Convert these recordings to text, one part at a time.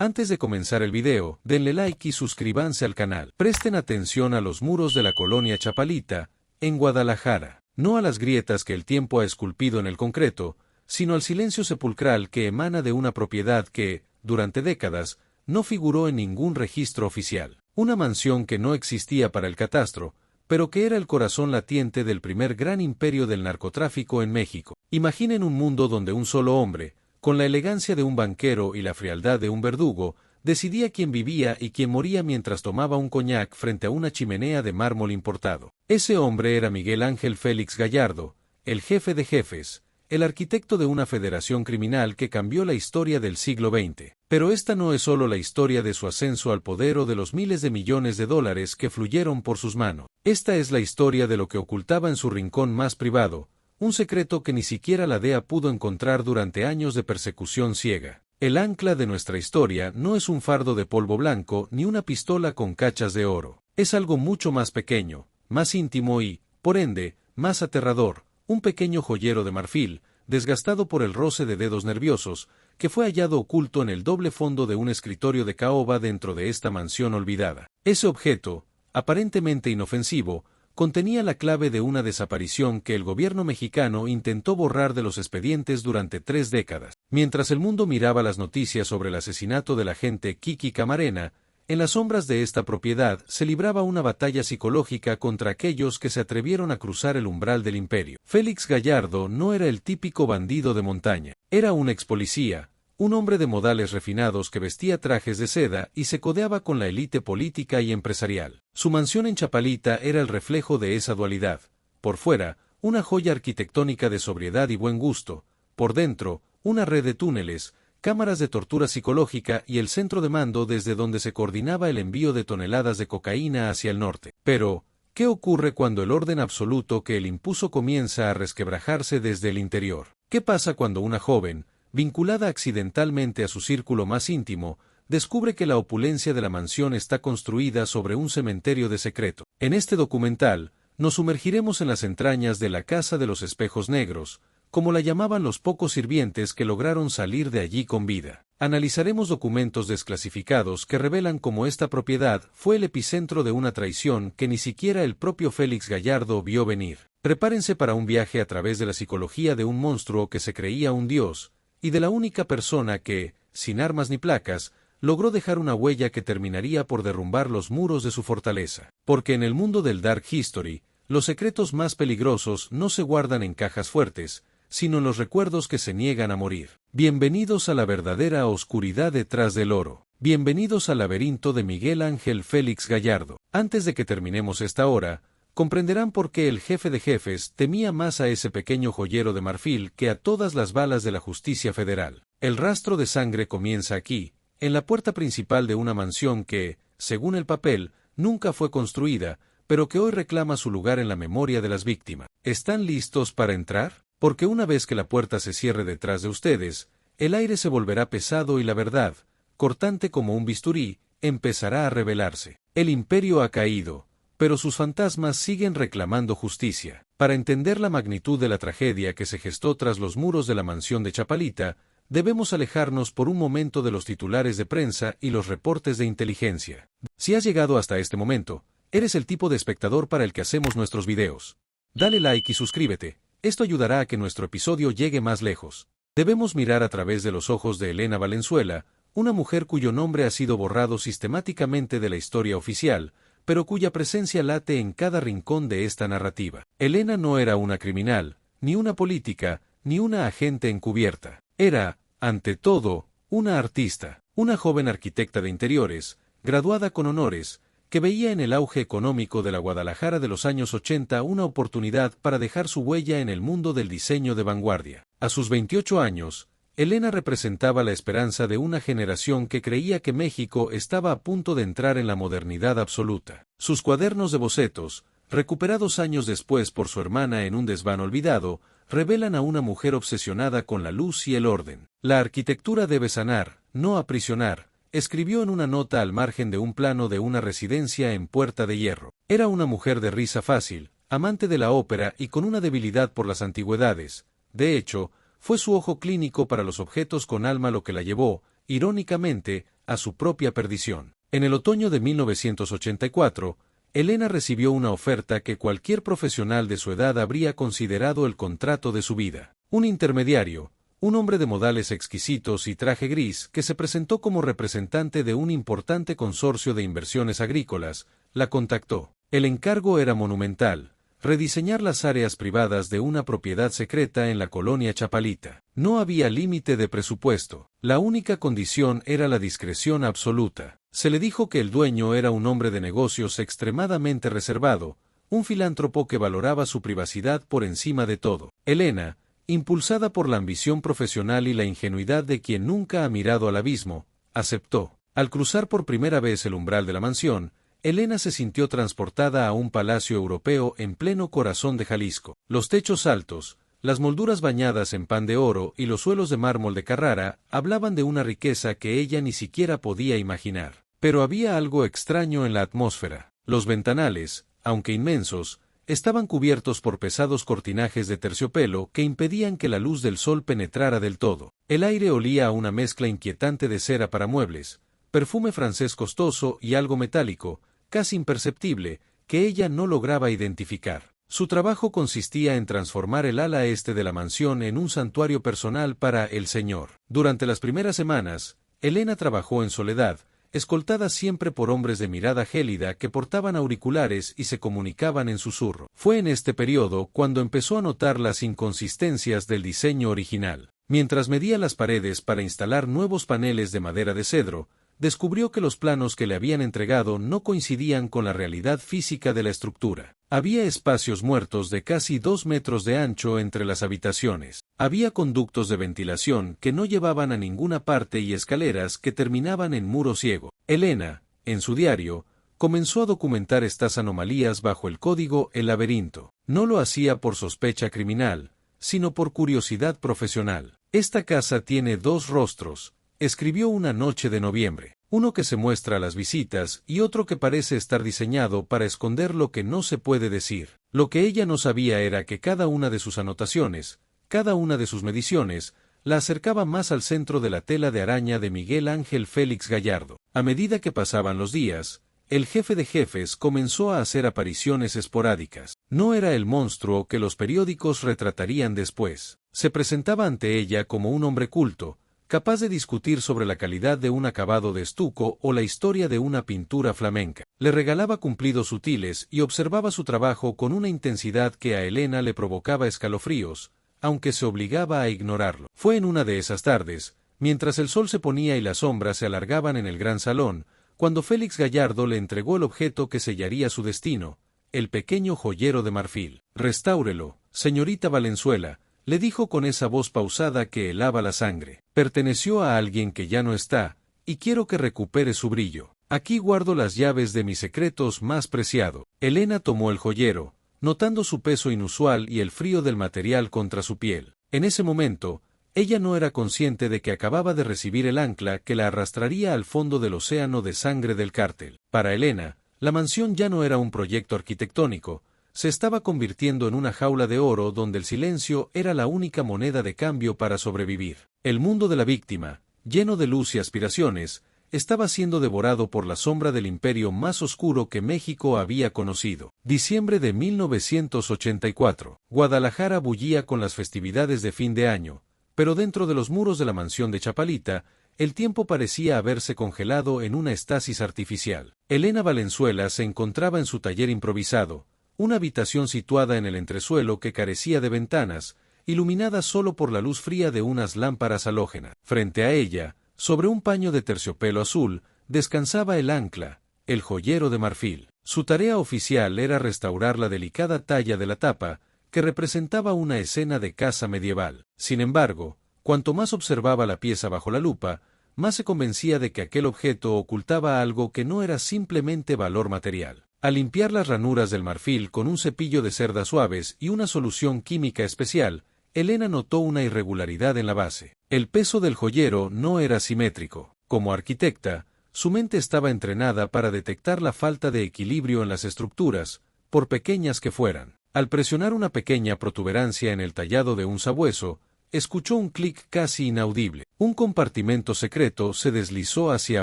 Antes de comenzar el video, denle like y suscríbanse al canal. Presten atención a los muros de la colonia Chapalita, en Guadalajara. No a las grietas que el tiempo ha esculpido en el concreto, sino al silencio sepulcral que emana de una propiedad que, durante décadas, no figuró en ningún registro oficial. Una mansión que no existía para el catastro, pero que era el corazón latiente del primer gran imperio del narcotráfico en México. Imaginen un mundo donde un solo hombre, con la elegancia de un banquero y la frialdad de un verdugo, decidía quién vivía y quién moría mientras tomaba un coñac frente a una chimenea de mármol importado. Ese hombre era Miguel Ángel Félix Gallardo, el jefe de jefes, el arquitecto de una federación criminal que cambió la historia del siglo XX. Pero esta no es solo la historia de su ascenso al poder o de los miles de millones de dólares que fluyeron por sus manos. Esta es la historia de lo que ocultaba en su rincón más privado, un secreto que ni siquiera la DEA pudo encontrar durante años de persecución ciega. El ancla de nuestra historia no es un fardo de polvo blanco ni una pistola con cachas de oro. Es algo mucho más pequeño, más íntimo y, por ende, más aterrador, un pequeño joyero de marfil, desgastado por el roce de dedos nerviosos, que fue hallado oculto en el doble fondo de un escritorio de caoba dentro de esta mansión olvidada. Ese objeto, aparentemente inofensivo, contenía la clave de una desaparición que el gobierno mexicano intentó borrar de los expedientes durante 3 décadas. Mientras el mundo miraba las noticias sobre el asesinato del agente Kiki Camarena, en las sombras de esta propiedad se libraba una batalla psicológica contra aquellos que se atrevieron a cruzar el umbral del imperio. Félix Gallardo no era el típico bandido de montaña. Era un ex policía, un hombre de modales refinados que vestía trajes de seda y se codeaba con la élite política y empresarial. Su mansión en Chapalita era el reflejo de esa dualidad. Por fuera, una joya arquitectónica de sobriedad y buen gusto. Por dentro, una red de túneles, cámaras de tortura psicológica y el centro de mando desde donde se coordinaba el envío de toneladas de cocaína hacia el norte. Pero, ¿qué ocurre cuando el orden absoluto que él impuso comienza a resquebrajarse desde el interior? ¿Qué pasa cuando una joven, vinculada accidentalmente a su círculo más íntimo, descubre que la opulencia de la mansión está construida sobre un cementerio de secreto? En este documental, nos sumergiremos en las entrañas de la Casa de los Espejos Negros, como la llamaban los pocos sirvientes que lograron salir de allí con vida. Analizaremos documentos desclasificados que revelan cómo esta propiedad fue el epicentro de una traición que ni siquiera el propio Félix Gallardo vio venir. Prepárense para un viaje a través de la psicología de un monstruo que se creía un dios, y de la única persona que, sin armas ni placas, logró dejar una huella que terminaría por derrumbar los muros de su fortaleza. Porque en el mundo del Dark History, los secretos más peligrosos no se guardan en cajas fuertes, sino en los recuerdos que se niegan a morir. Bienvenidos a la verdadera oscuridad detrás del oro. Bienvenidos al laberinto de Miguel Ángel Félix Gallardo. Antes de que terminemos esta hora, comprenderán por qué el jefe de jefes temía más a ese pequeño joyero de marfil que a todas las balas de la justicia federal. El rastro de sangre comienza aquí, en la puerta principal de una mansión que, según el papel, nunca fue construida, pero que hoy reclama su lugar en la memoria de las víctimas. ¿Están listos para entrar? Porque una vez que la puerta se cierre detrás de ustedes, el aire se volverá pesado y la verdad, cortante como un bisturí, empezará a revelarse. El imperio ha caído, pero sus fantasmas siguen reclamando justicia. Para entender la magnitud de la tragedia que se gestó tras los muros de la mansión de Chapalita, debemos alejarnos por un momento de los titulares de prensa y los reportes de inteligencia. Si has llegado hasta este momento, eres el tipo de espectador para el que hacemos nuestros videos. Dale like y suscríbete. Esto ayudará a que nuestro episodio llegue más lejos. Debemos mirar a través de los ojos de Elena Valenzuela, una mujer cuyo nombre ha sido borrado sistemáticamente de la historia oficial, pero cuya presencia late en cada rincón de esta narrativa. Elena no era una criminal, ni una política, ni una agente encubierta. Era, ante todo, una artista, una joven arquitecta de interiores, graduada con honores, que veía en el auge económico de la Guadalajara de los años 80 una oportunidad para dejar su huella en el mundo del diseño de vanguardia. A sus 28 años, Elena representaba la esperanza de una generación que creía que México estaba a punto de entrar en la modernidad absoluta. Sus cuadernos de bocetos, recuperados años después por su hermana en un desván olvidado, revelan a una mujer obsesionada con la luz y el orden. La arquitectura debe sanar, no aprisionar, escribió en una nota al margen de un plano de una residencia en Puerta de Hierro. Era una mujer de risa fácil, amante de la ópera y con una debilidad por las antigüedades. De hecho, fue su ojo clínico para los objetos con alma lo que la llevó, irónicamente, a su propia perdición. En el otoño de 1984, Elena recibió una oferta que cualquier profesional de su edad habría considerado el contrato de su vida. Un intermediario, un hombre de modales exquisitos y traje gris, que se presentó como representante de un importante consorcio de inversiones agrícolas, la contactó. El encargo era monumental: rediseñar las áreas privadas de una propiedad secreta en la colonia Chapalita. No había límite de presupuesto. La única condición era la discreción absoluta. Se le dijo que el dueño era un hombre de negocios extremadamente reservado, un filántropo que valoraba su privacidad por encima de todo. Elena, impulsada por la ambición profesional y la ingenuidad de quien nunca ha mirado al abismo, aceptó. Al cruzar por primera vez el umbral de la mansión, Elena se sintió transportada a un palacio europeo en pleno corazón de Jalisco. Los techos altos, las molduras bañadas en pan de oro y los suelos de mármol de Carrara hablaban de una riqueza que ella ni siquiera podía imaginar. Pero había algo extraño en la atmósfera. Los ventanales, aunque inmensos, estaban cubiertos por pesados cortinajes de terciopelo que impedían que la luz del sol penetrara del todo. El aire olía a una mezcla inquietante de cera para muebles, perfume francés costoso y algo metálico, casi imperceptible, que ella no lograba identificar. Su trabajo consistía en transformar el ala este de la mansión en un santuario personal para el señor. Durante las primeras semanas, Elena trabajó en soledad, escoltada siempre por hombres de mirada gélida que portaban auriculares y se comunicaban en susurro. Fue en este periodo cuando empezó a notar las inconsistencias del diseño original. Mientras medía las paredes para instalar nuevos paneles de madera de cedro, descubrió que los planos que le habían entregado no coincidían con la realidad física de la estructura. Había espacios muertos de casi 2 metros de ancho entre las habitaciones. Había conductos de ventilación que no llevaban a ninguna parte y escaleras que terminaban en muro ciego. Elena, en su diario, comenzó a documentar estas anomalías bajo el código El Laberinto. No lo hacía por sospecha criminal, sino por curiosidad profesional. Esta casa tiene 2 rostros, escribió una noche de noviembre. Uno que se muestra a las visitas y otro que parece estar diseñado para esconder lo que no se puede decir. Lo que ella no sabía era que cada una de sus anotaciones, cada una de sus mediciones, la acercaba más al centro de la tela de araña de Miguel Ángel Félix Gallardo. A medida que pasaban los días, el jefe de jefes comenzó a hacer apariciones esporádicas. No era el monstruo que los periódicos retratarían después. Se presentaba ante ella como un hombre culto, capaz de discutir sobre la calidad de un acabado de estuco o la historia de una pintura flamenca. Le regalaba cumplidos sutiles y observaba su trabajo con una intensidad que a Elena le provocaba escalofríos, aunque se obligaba a ignorarlo. Fue en una de esas tardes, mientras el sol se ponía y las sombras se alargaban en el gran salón, cuando Félix Gallardo le entregó el objeto que sellaría su destino, el pequeño joyero de marfil. «Restáurelo, señorita Valenzuela», le dijo con esa voz pausada que helaba la sangre. «Perteneció a alguien que ya no está, y quiero que recupere su brillo. Aquí guardo las llaves de mis secretos más preciados». Elena tomó el joyero, notando su peso inusual y el frío del material contra su piel. En ese momento, ella no era consciente de que acababa de recibir el ancla que la arrastraría al fondo del océano de sangre del cártel. Para Elena, la mansión ya no era un proyecto arquitectónico, se estaba convirtiendo en una jaula de oro donde el silencio era la única moneda de cambio para sobrevivir. El mundo de la víctima, lleno de luz y aspiraciones, estaba siendo devorado por la sombra del imperio más oscuro que México había conocido. Diciembre de 1984. Guadalajara bullía con las festividades de fin de año, pero dentro de los muros de la mansión de Chapalita, el tiempo parecía haberse congelado en una estasis artificial. Elena Valenzuela se encontraba en su taller improvisado, una habitación situada en el entresuelo que carecía de ventanas, iluminada solo por la luz fría de unas lámparas halógenas. Frente a ella, sobre un paño de terciopelo azul, descansaba el ancla, el joyero de marfil. Su tarea oficial era restaurar la delicada talla de la tapa, que representaba una escena de casa medieval. Sin embargo, cuanto más observaba la pieza bajo la lupa, más se convencía de que aquel objeto ocultaba algo que no era simplemente valor material. Al limpiar las ranuras del marfil con un cepillo de cerdas suaves y una solución química especial, Elena notó una irregularidad en la base. El peso del joyero no era simétrico. Como arquitecta, su mente estaba entrenada para detectar la falta de equilibrio en las estructuras, por pequeñas que fueran. Al presionar una pequeña protuberancia en el tallado de un sabueso, escuchó un clic casi inaudible. Un compartimento secreto se deslizó hacia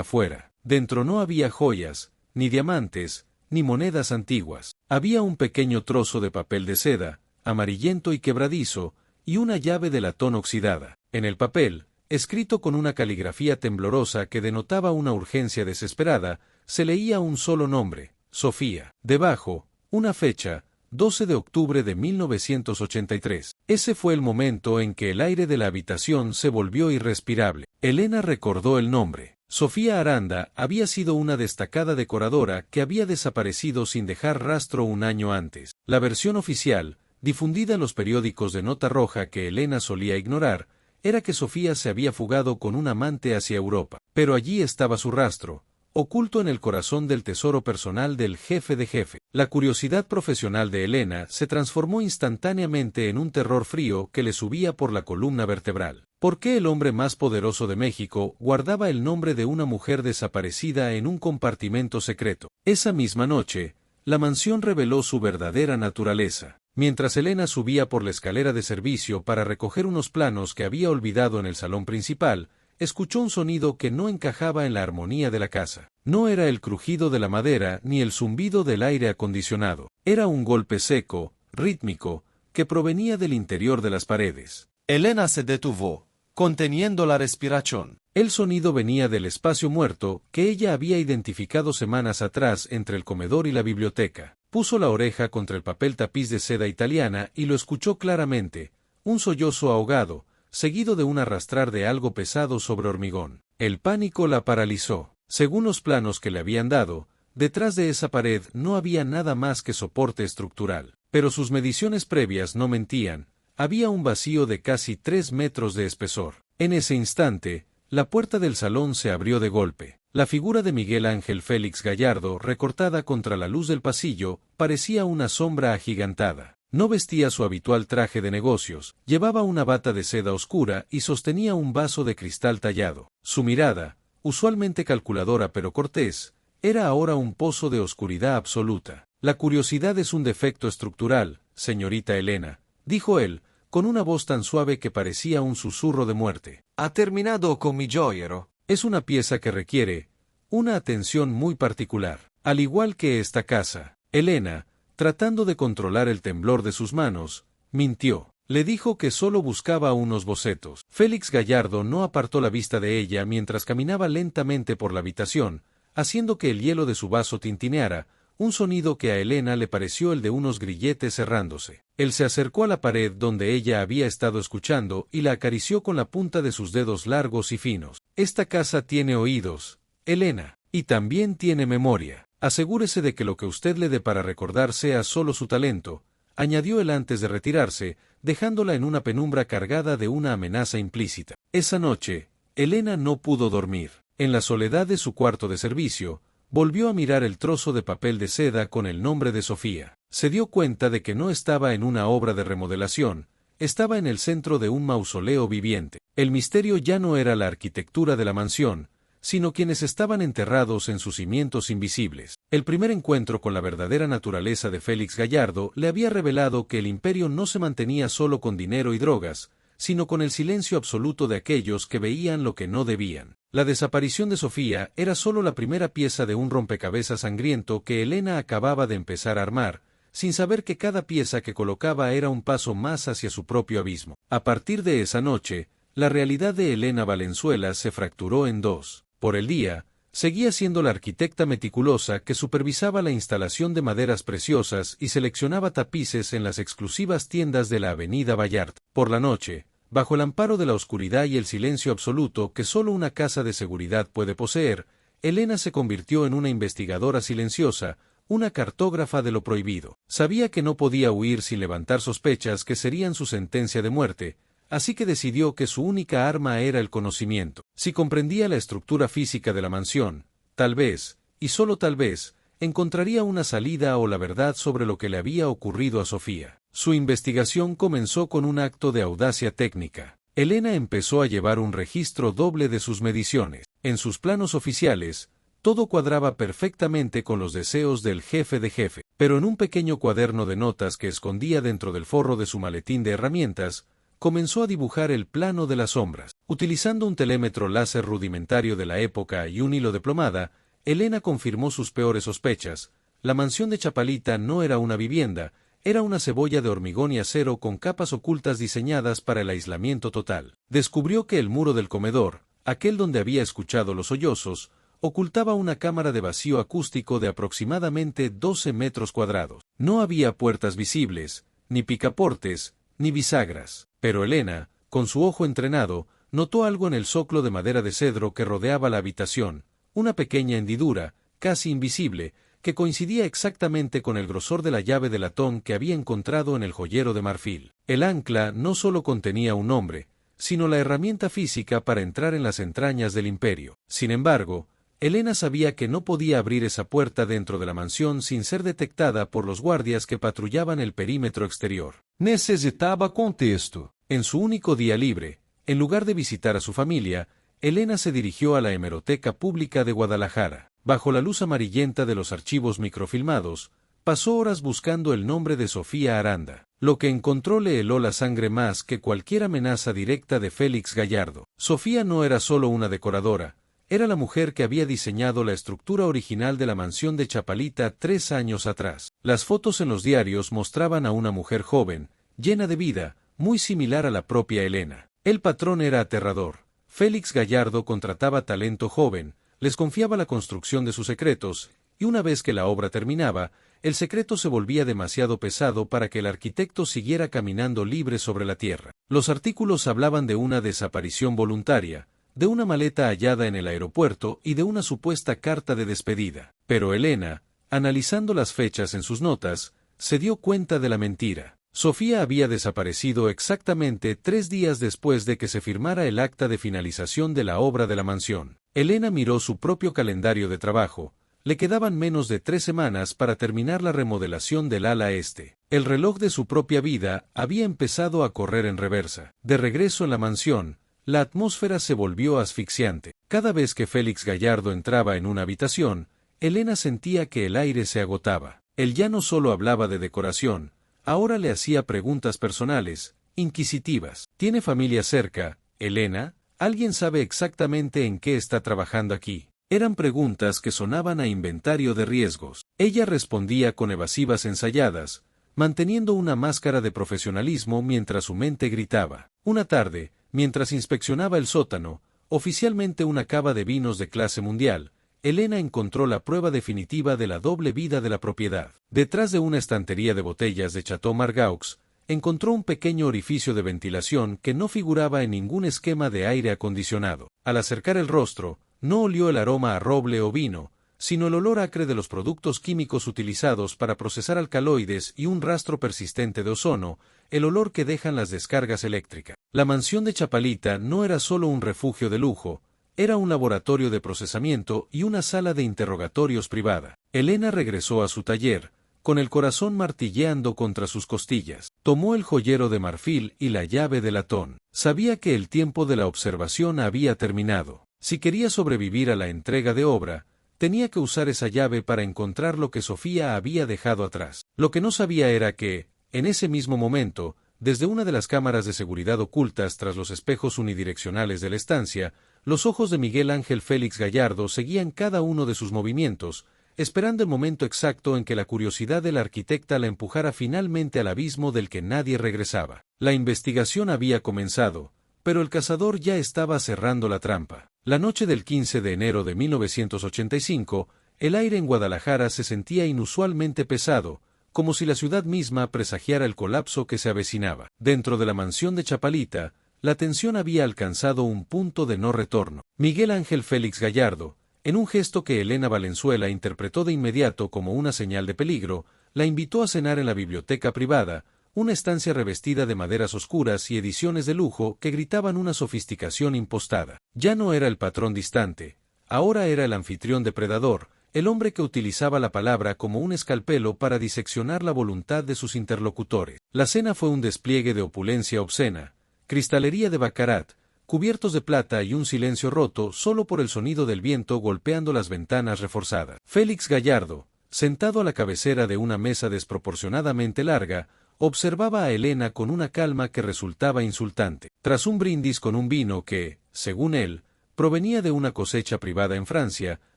afuera. Dentro no había joyas, ni diamantes, ni monedas antiguas. Había un pequeño trozo de papel de seda, amarillento y quebradizo, y una llave de latón oxidada. En el papel, escrito con una caligrafía temblorosa que denotaba una urgencia desesperada, se leía un solo nombre, Sofía. Debajo, una fecha, 12 de octubre de 1983. Ese fue el momento en que el aire de la habitación se volvió irrespirable. Elena recordó el nombre. Sofía Aranda había sido una destacada decoradora que había desaparecido sin dejar rastro un año antes. La versión oficial, difundida en los periódicos de nota roja que Elena solía ignorar, era que Sofía se había fugado con un amante hacia Europa. Pero allí estaba su rastro, oculto en el corazón del tesoro personal del jefe de jefe. La curiosidad profesional de Elena se transformó instantáneamente en un terror frío que le subía por la columna vertebral. ¿Por qué el hombre más poderoso de México guardaba el nombre de una mujer desaparecida en un compartimento secreto? Esa misma noche, la mansión reveló su verdadera naturaleza. Mientras Elena subía por la escalera de servicio para recoger unos planos que había olvidado en el salón principal, escuchó un sonido que no encajaba en la armonía de la casa. No era el crujido de la madera ni el zumbido del aire acondicionado. Era un golpe seco, rítmico, que provenía del interior de las paredes. Elena se detuvo, conteniendo la respiración. El sonido venía del espacio muerto que ella había identificado semanas atrás entre el comedor y la biblioteca. Puso la oreja contra el papel tapiz de seda italiana y lo escuchó claramente, un sollozo ahogado, seguido de un arrastrar de algo pesado sobre hormigón. El pánico la paralizó. Según los planos que le habían dado, detrás de esa pared no había nada más que soporte estructural. Pero sus mediciones previas no mentían, había un vacío de casi 3 metros de espesor. En ese instante, la puerta del salón se abrió de golpe. La figura de Miguel Ángel Félix Gallardo, recortada contra la luz del pasillo, parecía una sombra agigantada. No vestía su habitual traje de negocios, llevaba una bata de seda oscura y sostenía un vaso de cristal tallado. Su mirada, usualmente calculadora pero cortés, era ahora un pozo de oscuridad absoluta. La curiosidad es un defecto estructural, señorita Elena, dijo él, con una voz tan suave que parecía un susurro de muerte. ¿Ha terminado con mi joyero? Es una pieza que requiere una atención muy particular. Al igual que esta casa, Elena, tratando de controlar el temblor de sus manos, mintió. Le dijo que solo buscaba unos bocetos. Félix Gallardo no apartó la vista de ella mientras caminaba lentamente por la habitación, haciendo que el hielo de su vaso tintineara, un sonido que a Elena le pareció el de unos grilletes cerrándose. Él se acercó a la pared donde ella había estado escuchando y la acarició con la punta de sus dedos largos y finos. Esta casa tiene oídos, Elena, y también tiene memoria. Asegúrese de que lo que usted le dé para recordar sea solo su talento, añadió él antes de retirarse, dejándola en una penumbra cargada de una amenaza implícita. Esa noche, Elena no pudo dormir. En la soledad de su cuarto de servicio, volvió a mirar el trozo de papel de seda con el nombre de Sofía. Se dio cuenta de que no estaba en una obra de remodelación, estaba en el centro de un mausoleo viviente. El misterio ya no era la arquitectura de la mansión, sino quienes estaban enterrados en sus cimientos invisibles. El primer encuentro con la verdadera naturaleza de Félix Gallardo le había revelado que el imperio no se mantenía solo con dinero y drogas, sino con el silencio absoluto de aquellos que veían lo que no debían. La desaparición de Sofía era solo la primera pieza de un rompecabezas sangriento que Elena acababa de empezar a armar, sin saber que cada pieza que colocaba era un paso más hacia su propio abismo. A partir de esa noche, la realidad de Elena Valenzuela se fracturó en dos. Por el día, seguía siendo la arquitecta meticulosa que supervisaba la instalación de maderas preciosas y seleccionaba tapices en las exclusivas tiendas de la avenida Vallarta. Por la noche, bajo el amparo de la oscuridad y el silencio absoluto que solo una casa de seguridad puede poseer, Elena se convirtió en una investigadora silenciosa, una cartógrafa de lo prohibido. Sabía que no podía huir sin levantar sospechas que serían su sentencia de muerte, así que decidió que su única arma era el conocimiento. Si comprendía la estructura física de la mansión, tal vez, y solo tal vez, encontraría una salida o la verdad sobre lo que le había ocurrido a Sofía. Su investigación comenzó con un acto de audacia técnica. Elena empezó a llevar un registro doble de sus mediciones. En sus planos oficiales, todo cuadraba perfectamente con los deseos del jefe de jefe, pero en un pequeño cuaderno de notas que escondía dentro del forro de su maletín de herramientas, comenzó a dibujar el plano de las sombras. Utilizando un telémetro láser rudimentario de la época y un hilo de plomada, Elena confirmó sus peores sospechas. La mansión de Chapalita no era una vivienda, era una cebolla de hormigón y acero con capas ocultas diseñadas para el aislamiento total. Descubrió que el muro del comedor, aquel donde había escuchado los sollozos, ocultaba una cámara de vacío acústico de aproximadamente 12 metros cuadrados. No había puertas visibles, ni picaportes, ni bisagras. Pero Elena, con su ojo entrenado, notó algo en el zoclo de madera de cedro que rodeaba la habitación, una pequeña hendidura, casi invisible, que coincidía exactamente con el grosor de la llave de latón que había encontrado en el joyero de marfil. El ancla no solo contenía un hombre, sino la herramienta física para entrar en las entrañas del imperio. Sin embargo, Elena sabía que no podía abrir esa puerta dentro de la mansión sin ser detectada por los guardias que patrullaban el perímetro exterior. Necesitaba contexto. En su único día libre, en lugar de visitar a su familia, Elena se dirigió a la Hemeroteca Pública de Guadalajara. Bajo la luz amarillenta de los archivos microfilmados, pasó horas buscando el nombre de Sofía Aranda. Lo que encontró le heló la sangre más que cualquier amenaza directa de Félix Gallardo. Sofía no era solo una decoradora, era la mujer que había diseñado la estructura original de la mansión de Chapalita 3 años atrás. Las fotos en los diarios mostraban a una mujer joven, llena de vida, muy similar a la propia Elena. El patrón era aterrador. Félix Gallardo contrataba talento joven, les confiaba la construcción de sus secretos, y una vez que la obra terminaba, el secreto se volvía demasiado pesado para que el arquitecto siguiera caminando libre sobre la tierra. Los artículos hablaban de una desaparición voluntaria, de una maleta hallada en el aeropuerto y de una supuesta carta de despedida. Pero Elena, analizando las fechas en sus notas, se dio cuenta de la mentira. Sofía había desaparecido exactamente 3 días después de que se firmara el acta de finalización de la obra de la mansión. Elena miró su propio calendario de trabajo. Le quedaban menos de 3 semanas para terminar la remodelación del ala este. El reloj de su propia vida había empezado a correr en reversa. De regreso en la mansión, la atmósfera se volvió asfixiante. Cada vez que Félix Gallardo entraba en una habitación, Elena sentía que el aire se agotaba. Él ya no solo hablaba de decoración, ahora le hacía preguntas personales, inquisitivas. ¿Tiene familia cerca, Elena? ¿Alguien sabe exactamente en qué está trabajando aquí? Eran preguntas que sonaban a inventario de riesgos. Ella respondía con evasivas ensayadas, manteniendo una máscara de profesionalismo mientras su mente gritaba. Una tarde, mientras inspeccionaba el sótano, oficialmente una cava de vinos de clase mundial, Elena encontró la prueba definitiva de la doble vida de la propiedad. Detrás de una estantería de botellas de Chateau Margaux, encontró un pequeño orificio de ventilación que no figuraba en ningún esquema de aire acondicionado. Al acercar el rostro, no olió el aroma a roble o vino, sino el olor acre de los productos químicos utilizados para procesar alcaloides y un rastro persistente de ozono, el olor que dejan las descargas eléctricas. La mansión de Chapalita no era solo un refugio de lujo, era un laboratorio de procesamiento y una sala de interrogatorios privada. Elena regresó a su taller, con el corazón martilleando contra sus costillas. Tomó el joyero de marfil y la llave de latón. Sabía que el tiempo de la observación había terminado. Si quería sobrevivir a la entrega de obra, tenía que usar esa llave para encontrar lo que Sofía había dejado atrás. Lo que no sabía era que, en ese mismo momento, desde una de las cámaras de seguridad ocultas tras los espejos unidireccionales de la estancia, los ojos de Miguel Ángel Félix Gallardo seguían cada uno de sus movimientos, esperando el momento exacto en que la curiosidad de la arquitecta la empujara finalmente al abismo del que nadie regresaba. La investigación había comenzado, pero el cazador ya estaba cerrando la trampa. La noche del 15 de enero de 1985, el aire en Guadalajara se sentía inusualmente pesado, como si la ciudad misma presagiara el colapso que se avecinaba. Dentro de la mansión de Chapalita, la tensión había alcanzado un punto de no retorno. Miguel Ángel Félix Gallardo, en un gesto que Elena Valenzuela interpretó de inmediato como una señal de peligro, la invitó a cenar en la biblioteca privada, una estancia revestida de maderas oscuras y ediciones de lujo que gritaban una sofisticación impostada. Ya no era el patrón distante, ahora era el anfitrión depredador, el hombre que utilizaba la palabra como un escalpelo para diseccionar la voluntad de sus interlocutores. La cena fue un despliegue de opulencia obscena, cristalería de baccarat, cubiertos de plata y un silencio roto solo por el sonido del viento golpeando las ventanas reforzadas. Félix Gallardo, sentado a la cabecera de una mesa desproporcionadamente larga, observaba a Elena con una calma que resultaba insultante. Tras un brindis con un vino que, según él, provenía de una cosecha privada en Francia,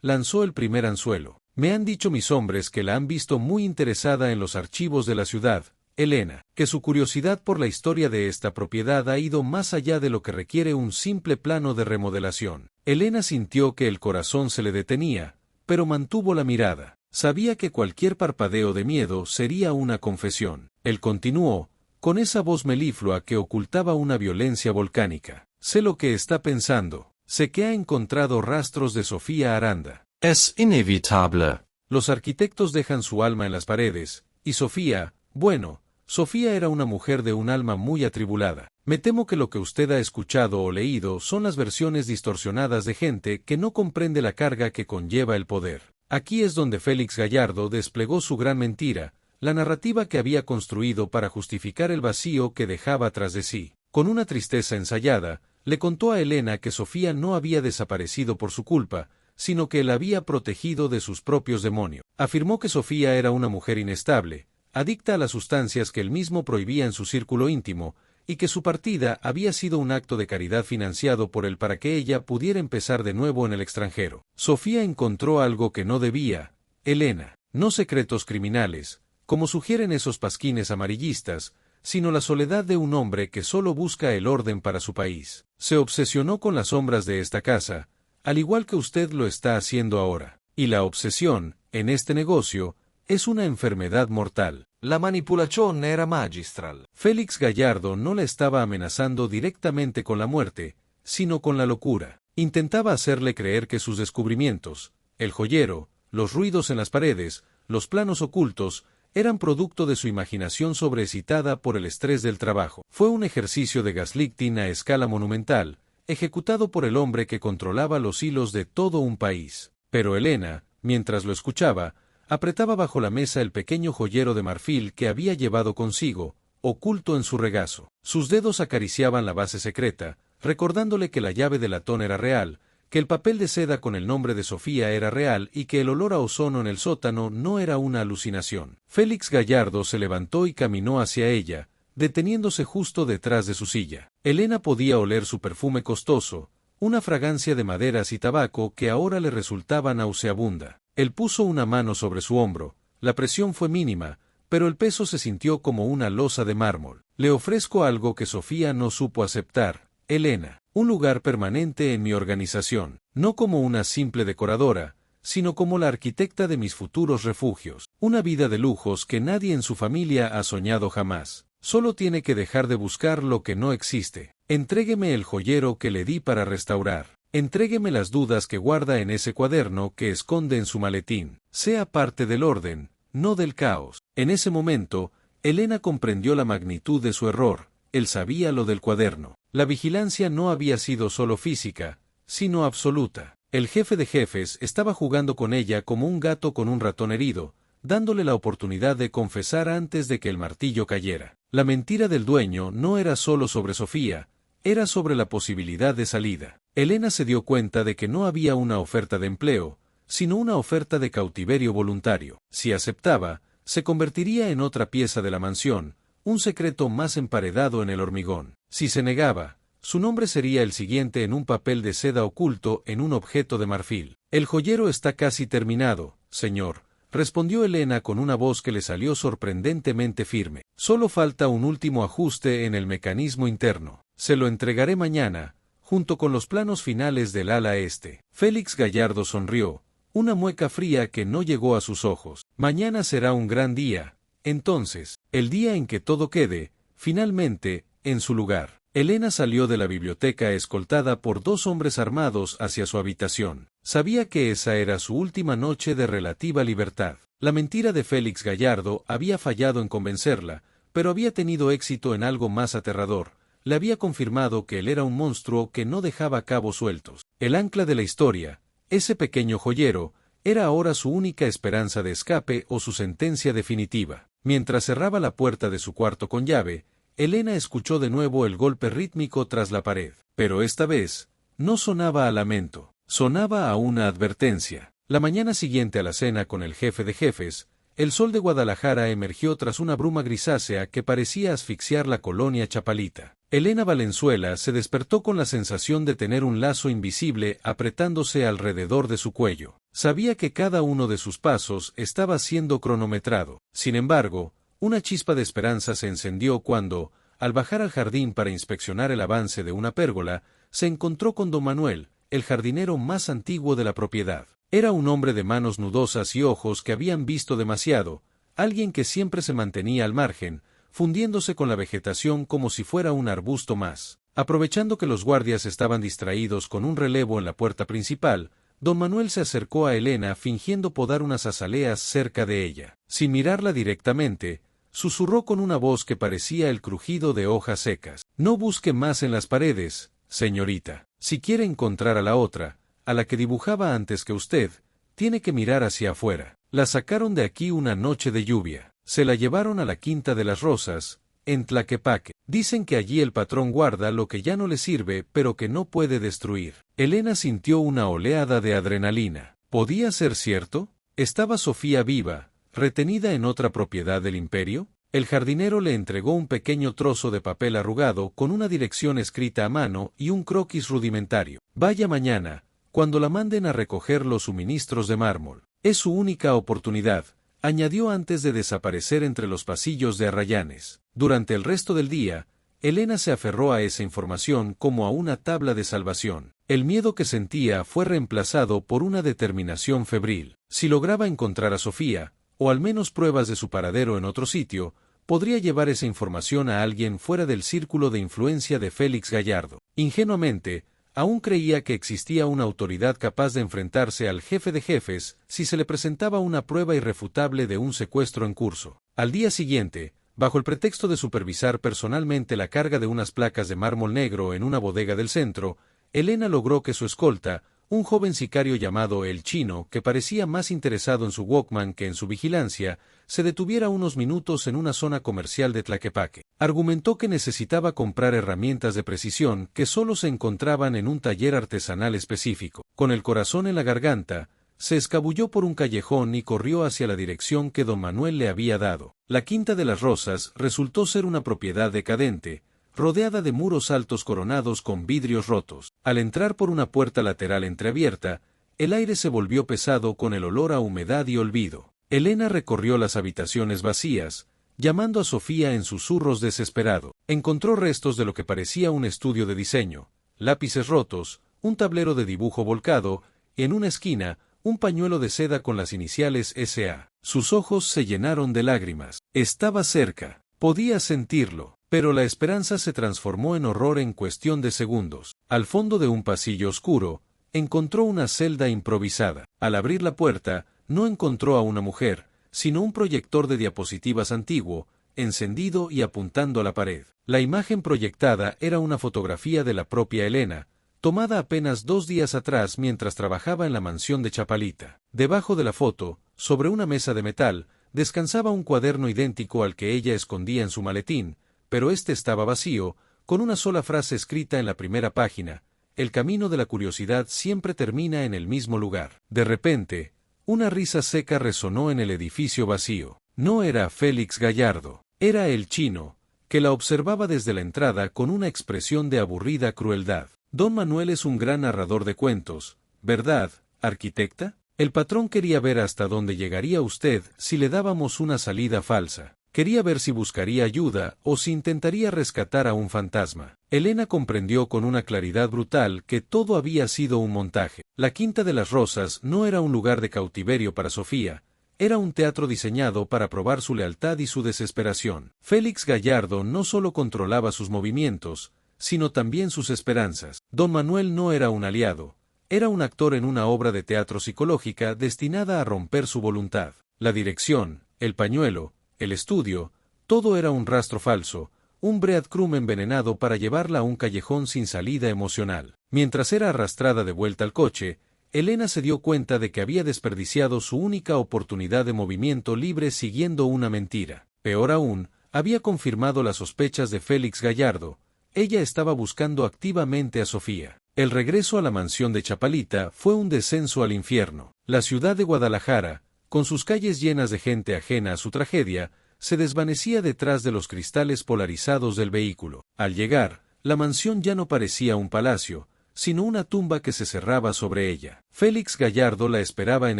lanzó el primer anzuelo. Me han dicho mis hombres que la han visto muy interesada en los archivos de la ciudad, Elena, que su curiosidad por la historia de esta propiedad ha ido más allá de lo que requiere un simple plano de remodelación. Elena sintió que el corazón se le detenía, pero mantuvo la mirada. Sabía que cualquier parpadeo de miedo sería una confesión. Él continuó, con esa voz meliflua que ocultaba una violencia volcánica. Sé lo que está pensando. Sé que ha encontrado rastros de Sofía Aranda. Es inevitable. Los arquitectos dejan su alma en las paredes, y Sofía, bueno, Sofía era una mujer de un alma muy atribulada. Me temo que lo que usted ha escuchado o leído son las versiones distorsionadas de gente que no comprende la carga que conlleva el poder. Aquí es donde Félix Gallardo desplegó su gran mentira, la narrativa que había construido para justificar el vacío que dejaba tras de sí. Con una tristeza ensayada, le contó a Elena que Sofía no había desaparecido por su culpa, sino que la había protegido de sus propios demonios. Afirmó que Sofía era una mujer inestable, adicta a las sustancias que él mismo prohibía en su círculo íntimo, y que su partida había sido un acto de caridad financiado por él para que ella pudiera empezar de nuevo en el extranjero. Sofía encontró algo que no debía, Elena, no secretos criminales, como sugieren esos pasquines amarillistas, sino la soledad de un hombre que solo busca el orden para su país. Se obsesionó con las sombras de esta casa, al igual que usted lo está haciendo ahora. Y la obsesión, en este negocio, es una enfermedad mortal. La manipulación era magistral. Félix Gallardo no la estaba amenazando directamente con la muerte, sino con la locura. Intentaba hacerle creer que sus descubrimientos, el joyero, los ruidos en las paredes, los planos ocultos, eran producto de su imaginación sobreexcitada por el estrés del trabajo. Fue un ejercicio de gaslighting a escala monumental, ejecutado por el hombre que controlaba los hilos de todo un país. Pero Elena, mientras lo escuchaba, apretaba bajo la mesa el pequeño joyero de marfil que había llevado consigo, oculto en su regazo. Sus dedos acariciaban la base secreta, recordándole que la llave de latón era real, que el papel de seda con el nombre de Sofía era real y que el olor a ozono en el sótano no era una alucinación. Félix Gallardo se levantó y caminó hacia ella, deteniéndose justo detrás de su silla. Elena podía oler su perfume costoso, una fragancia de maderas y tabaco que ahora le resultaba nauseabunda. Él puso una mano sobre su hombro, la presión fue mínima, pero el peso se sintió como una losa de mármol. Le ofrezco algo que Sofía no supo aceptar, Elena, un lugar permanente en mi organización, no como una simple decoradora, sino como la arquitecta de mis futuros refugios, una vida de lujos que nadie en su familia ha soñado jamás. Solo tiene que dejar de buscar lo que no existe. Entrégueme el joyero que le di para restaurar. Entrégueme las dudas que guarda en ese cuaderno que esconde en su maletín. Sea parte del orden, no del caos. En ese momento, Elena comprendió la magnitud de su error. Él sabía lo del cuaderno. La vigilancia no había sido solo física, sino absoluta. El jefe de jefes estaba jugando con ella como un gato con un ratón herido, dándole la oportunidad de confesar antes de que el martillo cayera. La mentira del dueño no era solo sobre Sofía, era sobre la posibilidad de salida. Elena se dio cuenta de que no había una oferta de empleo, sino una oferta de cautiverio voluntario. Si aceptaba, se convertiría en otra pieza de la mansión, un secreto más emparedado en el hormigón. Si se negaba, su nombre sería el siguiente en un papel de seda oculto en un objeto de marfil. El joyero está casi terminado, señor, respondió Elena con una voz que le salió sorprendentemente firme. Solo falta un último ajuste en el mecanismo interno. Se lo entregaré mañana, junto con los planos finales del ala este. Félix Gallardo sonrió, una mueca fría que no llegó a sus ojos. Mañana será un gran día, entonces, el día en que todo quede, finalmente, en su lugar. Elena salió de la biblioteca escoltada por dos hombres armados hacia su habitación. Sabía que esa era su última noche de relativa libertad. La mentira de Félix Gallardo había fallado en convencerla, pero había tenido éxito en algo más aterrador. Le había confirmado que él era un monstruo que no dejaba cabos sueltos. El ancla de la historia, ese pequeño joyero, era ahora su única esperanza de escape o su sentencia definitiva. Mientras cerraba la puerta de su cuarto con llave, Elena escuchó de nuevo el golpe rítmico tras la pared. Pero esta vez, no sonaba a lamento, sonaba a una advertencia. La mañana siguiente a la cena con el jefe de jefes, el sol de Guadalajara emergió tras una bruma grisácea que parecía asfixiar la colonia chapalita. Elena Valenzuela se despertó con la sensación de tener un lazo invisible apretándose alrededor de su cuello. Sabía que cada uno de sus pasos estaba siendo cronometrado. Sin embargo, una chispa de esperanza se encendió cuando, al bajar al jardín para inspeccionar el avance de una pérgola, se encontró con don Manuel, el jardinero más antiguo de la propiedad. Era un hombre de manos nudosas y ojos que habían visto demasiado, alguien que siempre se mantenía al margen, fundiéndose con la vegetación como si fuera un arbusto más. Aprovechando que los guardias estaban distraídos con un relevo en la puerta principal, don Manuel se acercó a Elena fingiendo podar unas azaleas cerca de ella. Sin mirarla directamente, susurró con una voz que parecía el crujido de hojas secas. No busque más en las paredes, señorita. Si quiere encontrar a la otra, a la que dibujaba antes que usted, tiene que mirar hacia afuera. La sacaron de aquí una noche de lluvia. Se la llevaron a la Quinta de las Rosas, en Tlaquepaque. Dicen que allí el patrón guarda lo que ya no le sirve pero que no puede destruir. Elena sintió una oleada de adrenalina. ¿Podía ser cierto? ¿Estaba Sofía viva, retenida en otra propiedad del imperio? El jardinero le entregó un pequeño trozo de papel arrugado con una dirección escrita a mano y un croquis rudimentario. Vaya mañana, cuando la manden a recoger los suministros de mármol. Es su única oportunidad, añadió antes de desaparecer entre los pasillos de Arrayanes. Durante el resto del día, Elena se aferró a esa información como a una tabla de salvación. El miedo que sentía fue reemplazado por una determinación febril. Si lograba encontrar a Sofía, o al menos pruebas de su paradero en otro sitio, podría llevar esa información a alguien fuera del círculo de influencia de Félix Gallardo. Ingenuamente, aún creía que existía una autoridad capaz de enfrentarse al jefe de jefes si se le presentaba una prueba irrefutable de un secuestro en curso. Al día siguiente, bajo el pretexto de supervisar personalmente la carga de unas placas de mármol negro en una bodega del centro, Elena logró que su escolta, un joven sicario llamado El Chino, que parecía más interesado en su Walkman que en su vigilancia, se detuviera unos minutos en una zona comercial de Tlaquepaque. Argumentó que necesitaba comprar herramientas de precisión que solo se encontraban en un taller artesanal específico. Con el corazón en la garganta, se escabulló por un callejón y corrió hacia la dirección que don Manuel le había dado. La Quinta de las Rosas resultó ser una propiedad decadente, rodeada de muros altos coronados con vidrios rotos. Al entrar por una puerta lateral entreabierta, el aire se volvió pesado con el olor a humedad y olvido. Elena recorrió las habitaciones vacías, llamando a Sofía en susurros desesperado. Encontró restos de lo que parecía un estudio de diseño, lápices rotos, un tablero de dibujo volcado, y en una esquina, un pañuelo de seda con las iniciales S.A. Sus ojos se llenaron de lágrimas. Estaba cerca. Podía sentirlo. Pero la esperanza se transformó en horror en cuestión de segundos. Al fondo de un pasillo oscuro, encontró una celda improvisada. Al abrir la puerta, no encontró a una mujer, sino un proyector de diapositivas antiguo, encendido y apuntando a la pared. La imagen proyectada era una fotografía de la propia Elena, tomada apenas 2 días atrás mientras trabajaba en la mansión de Chapalita. Debajo de la foto, sobre una mesa de metal, descansaba un cuaderno idéntico al que ella escondía en su maletín, pero este estaba vacío, con una sola frase escrita en la primera página: el camino de la curiosidad siempre termina en el mismo lugar. De repente, una risa seca resonó en el edificio vacío. No era Félix Gallardo, era el Chino, que la observaba desde la entrada con una expresión de aburrida crueldad. Don Manuel es un gran narrador de cuentos, ¿verdad, arquitecta? El patrón quería ver hasta dónde llegaría usted si le dábamos una salida falsa. Quería ver si buscaría ayuda o si intentaría rescatar a un fantasma. Elena comprendió con una claridad brutal que todo había sido un montaje. La Quinta de las Rosas no era un lugar de cautiverio para Sofía, era un teatro diseñado para probar su lealtad y su desesperación. Félix Gallardo no solo controlaba sus movimientos, sino también sus esperanzas. Don Manuel no era un aliado, era un actor en una obra de teatro psicológica destinada a romper su voluntad. La dirección, el pañuelo, el estudio, todo era un rastro falso, un breadcrumb envenenado para llevarla a un callejón sin salida emocional. Mientras era arrastrada de vuelta al coche, Elena se dio cuenta de que había desperdiciado su única oportunidad de movimiento libre siguiendo una mentira. Peor aún, había confirmado las sospechas de Félix Gallardo. Ella estaba buscando activamente a Sofía. El regreso a la mansión de Chapalita fue un descenso al infierno. La ciudad de Guadalajara, con sus calles llenas de gente ajena a su tragedia, se desvanecía detrás de los cristales polarizados del vehículo. Al llegar, la mansión ya no parecía un palacio, sino una tumba que se cerraba sobre ella. Félix Gallardo la esperaba en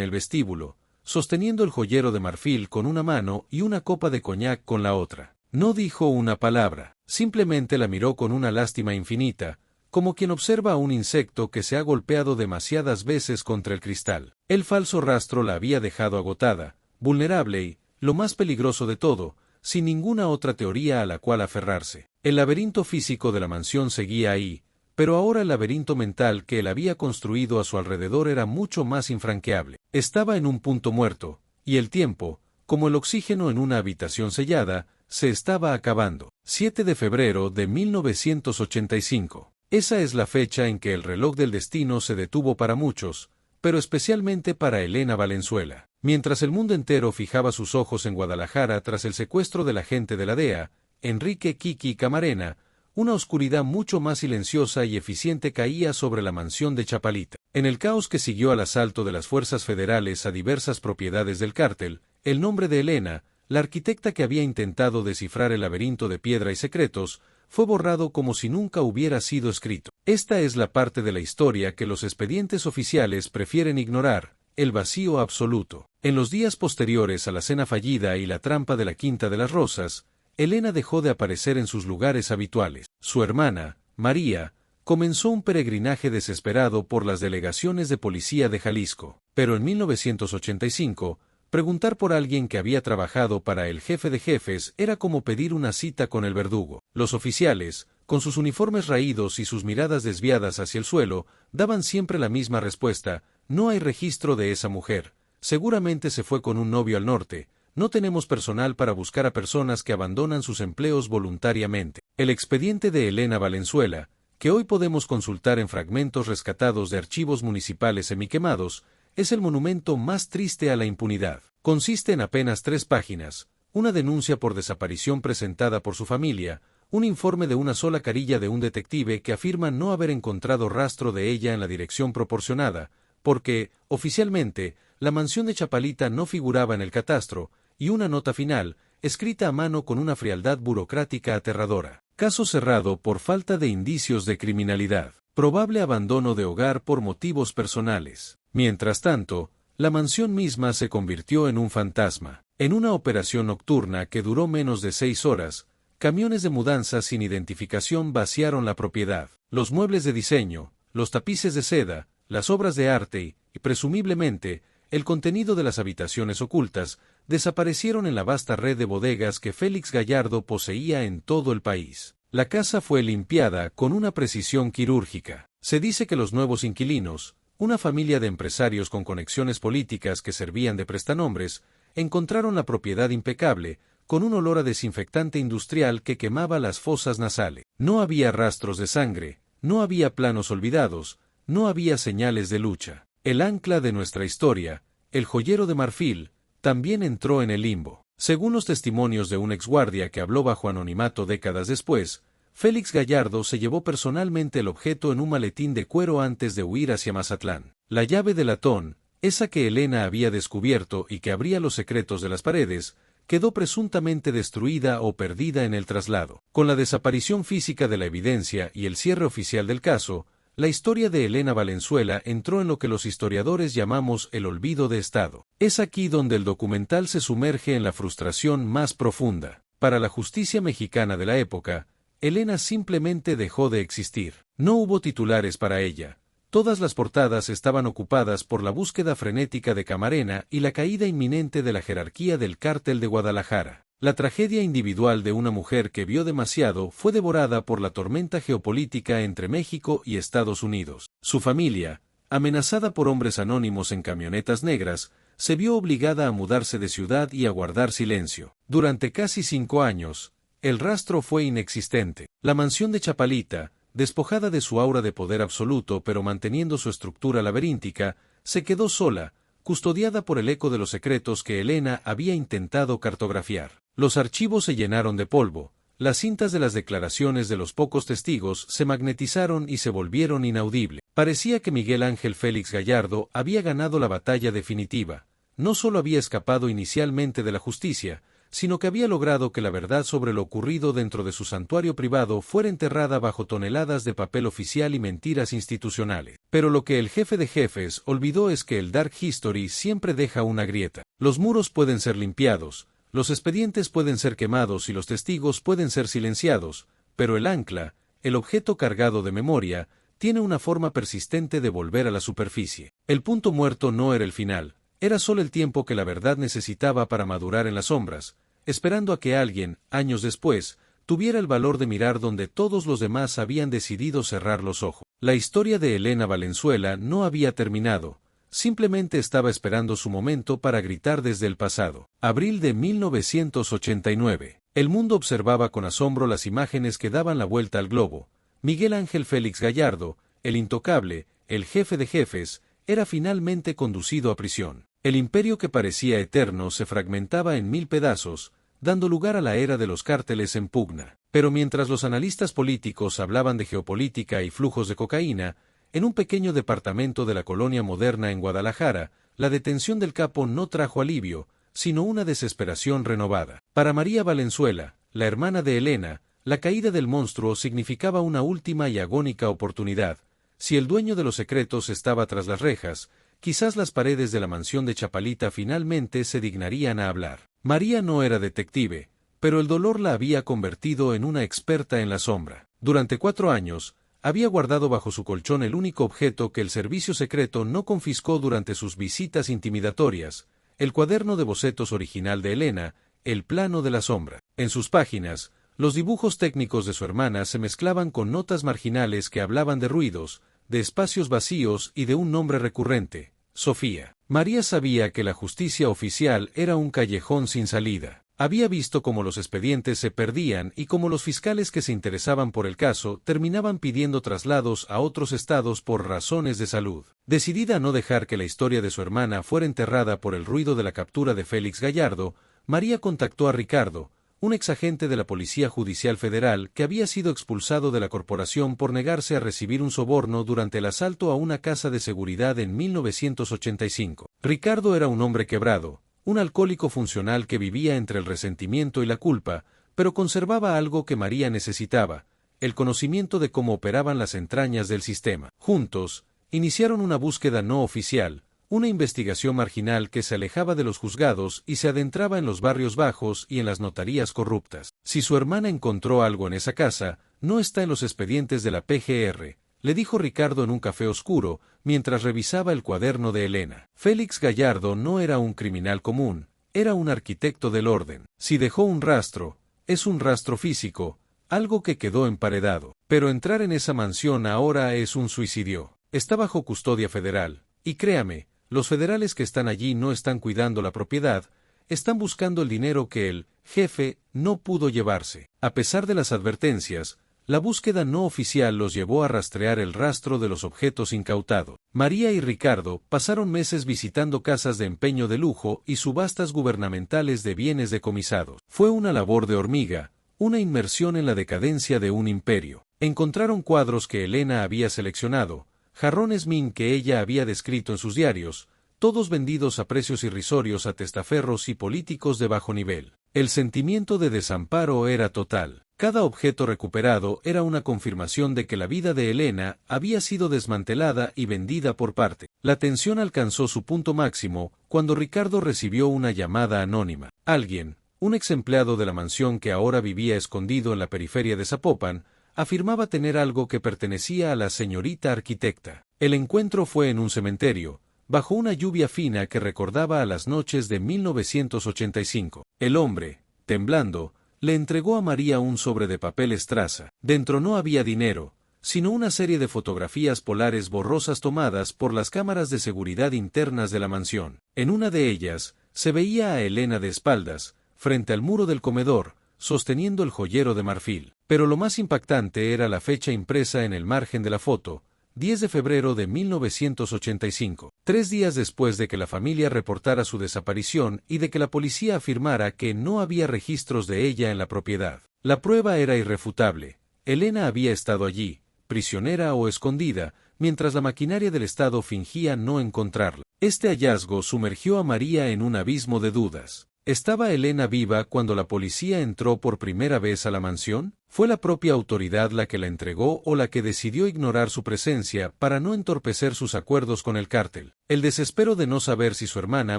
el vestíbulo, sosteniendo el joyero de marfil con una mano y una copa de coñac con la otra. No dijo una palabra, simplemente la miró con una lástima infinita, como quien observa a un insecto que se ha golpeado demasiadas veces contra el cristal. El falso rastro la había dejado agotada, vulnerable y, lo más peligroso de todo, sin ninguna otra teoría a la cual aferrarse. El laberinto físico de la mansión seguía ahí, pero ahora el laberinto mental que él había construido a su alrededor era mucho más infranqueable. Estaba en un punto muerto, y el tiempo, como el oxígeno en una habitación sellada, se estaba acabando. 7 de febrero de 1985. Esa es la fecha en que el reloj del destino se detuvo para muchos, pero especialmente para Elena Valenzuela. Mientras el mundo entero fijaba sus ojos en Guadalajara tras el secuestro del agente de la DEA, Enrique Kiki Camarena, una oscuridad mucho más silenciosa y eficiente caía sobre la mansión de Chapalita. En el caos que siguió al asalto de las fuerzas federales a diversas propiedades del cártel, el nombre de Elena, la arquitecta que había intentado descifrar el laberinto de piedra y secretos, fue borrado como si nunca hubiera sido escrito. Esta es la parte de la historia que los expedientes oficiales prefieren ignorar, el vacío absoluto. En los días posteriores a la cena fallida y la trampa de la Quinta de las Rosas, Elena dejó de aparecer en sus lugares habituales. Su hermana, María, comenzó un peregrinaje desesperado por las delegaciones de policía de Jalisco. Pero en 1985, preguntar por alguien que había trabajado para el jefe de jefes era como pedir una cita con el verdugo. Los oficiales, con sus uniformes raídos y sus miradas desviadas hacia el suelo, daban siempre la misma respuesta: no hay registro de esa mujer, seguramente se fue con un novio al norte, no tenemos personal para buscar a personas que abandonan sus empleos voluntariamente. El expediente de Elena Valenzuela, que hoy podemos consultar en fragmentos rescatados de archivos municipales semiquemados, es el monumento más triste a la impunidad. Consiste en apenas 3 páginas, una denuncia por desaparición presentada por su familia, un informe de una sola carilla de un detective que afirma no haber encontrado rastro de ella en la dirección proporcionada, porque, oficialmente, la mansión de Chapalita no figuraba en el catastro, y una nota final, escrita a mano con una frialdad burocrática aterradora. Caso cerrado por falta de indicios de criminalidad. Probable abandono de hogar por motivos personales. Mientras tanto, la mansión misma se convirtió en un fantasma. En una operación nocturna que duró menos de 6 horas, camiones de mudanza sin identificación vaciaron la propiedad. Los muebles de diseño, los tapices de seda, las obras de arte y, presumiblemente, el contenido de las habitaciones ocultas, desaparecieron en la vasta red de bodegas que Félix Gallardo poseía en todo el país. La casa fue limpiada con una precisión quirúrgica. Se dice que los nuevos inquilinos, una familia de empresarios con conexiones políticas que servían de prestanombres, encontraron la propiedad impecable, con un olor a desinfectante industrial que quemaba las fosas nasales. No había rastros de sangre, no había planos olvidados, no había señales de lucha. El ancla de nuestra historia, el joyero de marfil, también entró en el limbo. Según los testimonios de un exguardia que habló bajo anonimato décadas después, Félix Gallardo se llevó personalmente el objeto en un maletín de cuero antes de huir hacia Mazatlán. La llave de latón, esa que Elena había descubierto y que abría los secretos de las paredes, quedó presuntamente destruida o perdida en el traslado. Con la desaparición física de la evidencia y el cierre oficial del caso, la historia de Elena Valenzuela entró en lo que los historiadores llamamos el olvido de Estado. Es aquí donde el documental se sumerge en la frustración más profunda. Para la justicia mexicana de la época, Elena simplemente dejó de existir. No hubo titulares para ella. Todas las portadas estaban ocupadas por la búsqueda frenética de Camarena y la caída inminente de la jerarquía del cártel de Guadalajara. La tragedia individual de una mujer que vio demasiado fue devorada por la tormenta geopolítica entre México y Estados Unidos. Su familia, amenazada por hombres anónimos en camionetas negras, se vio obligada a mudarse de ciudad y a guardar silencio. Durante casi 5 años, el rastro fue inexistente. La mansión de Chapalita, despojada de su aura de poder absoluto pero manteniendo su estructura laberíntica, se quedó sola, custodiada por el eco de los secretos que Elena había intentado cartografiar. Los archivos se llenaron de polvo, las cintas de las declaraciones de los pocos testigos se magnetizaron y se volvieron inaudibles. Parecía que Miguel Ángel Félix Gallardo había ganado la batalla definitiva, no solo había escapado inicialmente de la justicia, sino que había logrado que la verdad sobre lo ocurrido dentro de su santuario privado fuera enterrada bajo toneladas de papel oficial y mentiras institucionales. Pero lo que el jefe de jefes olvidó es que el Dark History siempre deja una grieta. Los muros pueden ser limpiados, los expedientes pueden ser quemados y los testigos pueden ser silenciados, pero el ancla, el objeto cargado de memoria, tiene una forma persistente de volver a la superficie. El punto muerto no era el final, era solo el tiempo que la verdad necesitaba para madurar en las sombras, esperando a que alguien, años después, tuviera el valor de mirar donde todos los demás habían decidido cerrar los ojos. La historia de Elena Valenzuela no había terminado, simplemente estaba esperando su momento para gritar desde el pasado. Abril de 1989. El mundo observaba con asombro las imágenes que daban la vuelta al globo. Miguel Ángel Félix Gallardo, el intocable, el jefe de jefes, era finalmente conducido a prisión. El imperio que parecía eterno se fragmentaba en 1000 pedazos, dando lugar a la era de los cárteles en pugna. Pero mientras los analistas políticos hablaban de geopolítica y flujos de cocaína, en un pequeño departamento de la colonia moderna en Guadalajara, la detención del capo no trajo alivio, sino una desesperación renovada. Para María Valenzuela, la hermana de Elena, la caída del monstruo significaba una última y agónica oportunidad. Si el dueño de los secretos estaba tras las rejas, quizás las paredes de la mansión de Chapalita finalmente se dignarían a hablar. María no era detective, pero el dolor la había convertido en una experta en la sombra. Durante 4 años, había guardado bajo su colchón el único objeto que el servicio secreto no confiscó durante sus visitas intimidatorias, el cuaderno de bocetos original de Elena, el plano de la sombra. En sus páginas, los dibujos técnicos de su hermana se mezclaban con notas marginales que hablaban de ruidos, de espacios vacíos y de un nombre recurrente, Sofía. María sabía que la justicia oficial era un callejón sin salida. Había visto cómo los expedientes se perdían y cómo los fiscales que se interesaban por el caso terminaban pidiendo traslados a otros estados por razones de salud. Decidida a no dejar que la historia de su hermana fuera enterrada por el ruido de la captura de Félix Gallardo, María contactó a Ricardo, un exagente de la Policía Judicial Federal que había sido expulsado de la corporación por negarse a recibir un soborno durante el asalto a una casa de seguridad en 1985. Ricardo era un hombre quebrado, un alcohólico funcional que vivía entre el resentimiento y la culpa, pero conservaba algo que María necesitaba, el conocimiento de cómo operaban las entrañas del sistema. Juntos, iniciaron una búsqueda no oficial, una investigación marginal que se alejaba de los juzgados y se adentraba en los barrios bajos y en las notarías corruptas. Si su hermana encontró algo en esa casa, no está en los expedientes de la PGR, le dijo Ricardo en un café oscuro, mientras revisaba el cuaderno de Elena. Félix Gallardo no era un criminal común, era un arquitecto del orden. Si dejó un rastro, es un rastro físico, algo que quedó emparedado. Pero entrar en esa mansión ahora es un suicidio. Está bajo custodia federal, y créame, los federales que están allí no están cuidando la propiedad, están buscando el dinero que el jefe no pudo llevarse. A pesar de las advertencias, la búsqueda no oficial los llevó a rastrear el rastro de los objetos incautados. María y Ricardo pasaron meses visitando casas de empeño de lujo y subastas gubernamentales de bienes decomisados. Fue una labor de hormiga, una inmersión en la decadencia de un imperio. Encontraron cuadros que Elena había seleccionado, jarrones Ming que ella había descrito en sus diarios, todos vendidos a precios irrisorios a testaferros y políticos de bajo nivel. El sentimiento de desamparo era total. Cada objeto recuperado era una confirmación de que la vida de Elena había sido desmantelada y vendida por parte. La tensión alcanzó su punto máximo cuando Ricardo recibió una llamada anónima. Alguien, un ex empleado de la mansión que ahora vivía escondido en la periferia de Zapopan, afirmaba tener algo que pertenecía a la señorita arquitecta. El encuentro fue en un cementerio, bajo una lluvia fina que recordaba a las noches de 1985. El hombre, temblando, le entregó a María un sobre de papel estraza. Dentro no había dinero, sino una serie de fotografías polares borrosas tomadas por las cámaras de seguridad internas de la mansión. En una de ellas, se veía a Elena de espaldas, frente al muro del comedor, sosteniendo el joyero de marfil. Pero lo más impactante era la fecha impresa en el margen de la foto, 10 de febrero de 1985, 3 días después de que la familia reportara su desaparición y de que la policía afirmara que no había registros de ella en la propiedad. La prueba era irrefutable. Elena había estado allí, prisionera o escondida, mientras la maquinaria del Estado fingía no encontrarla. Este hallazgo sumergió a María en un abismo de dudas. ¿Estaba Elena viva cuando la policía entró por primera vez a la mansión? ¿Fue la propia autoridad la que la entregó o la que decidió ignorar su presencia para no entorpecer sus acuerdos con el cártel? El desespero de no saber si su hermana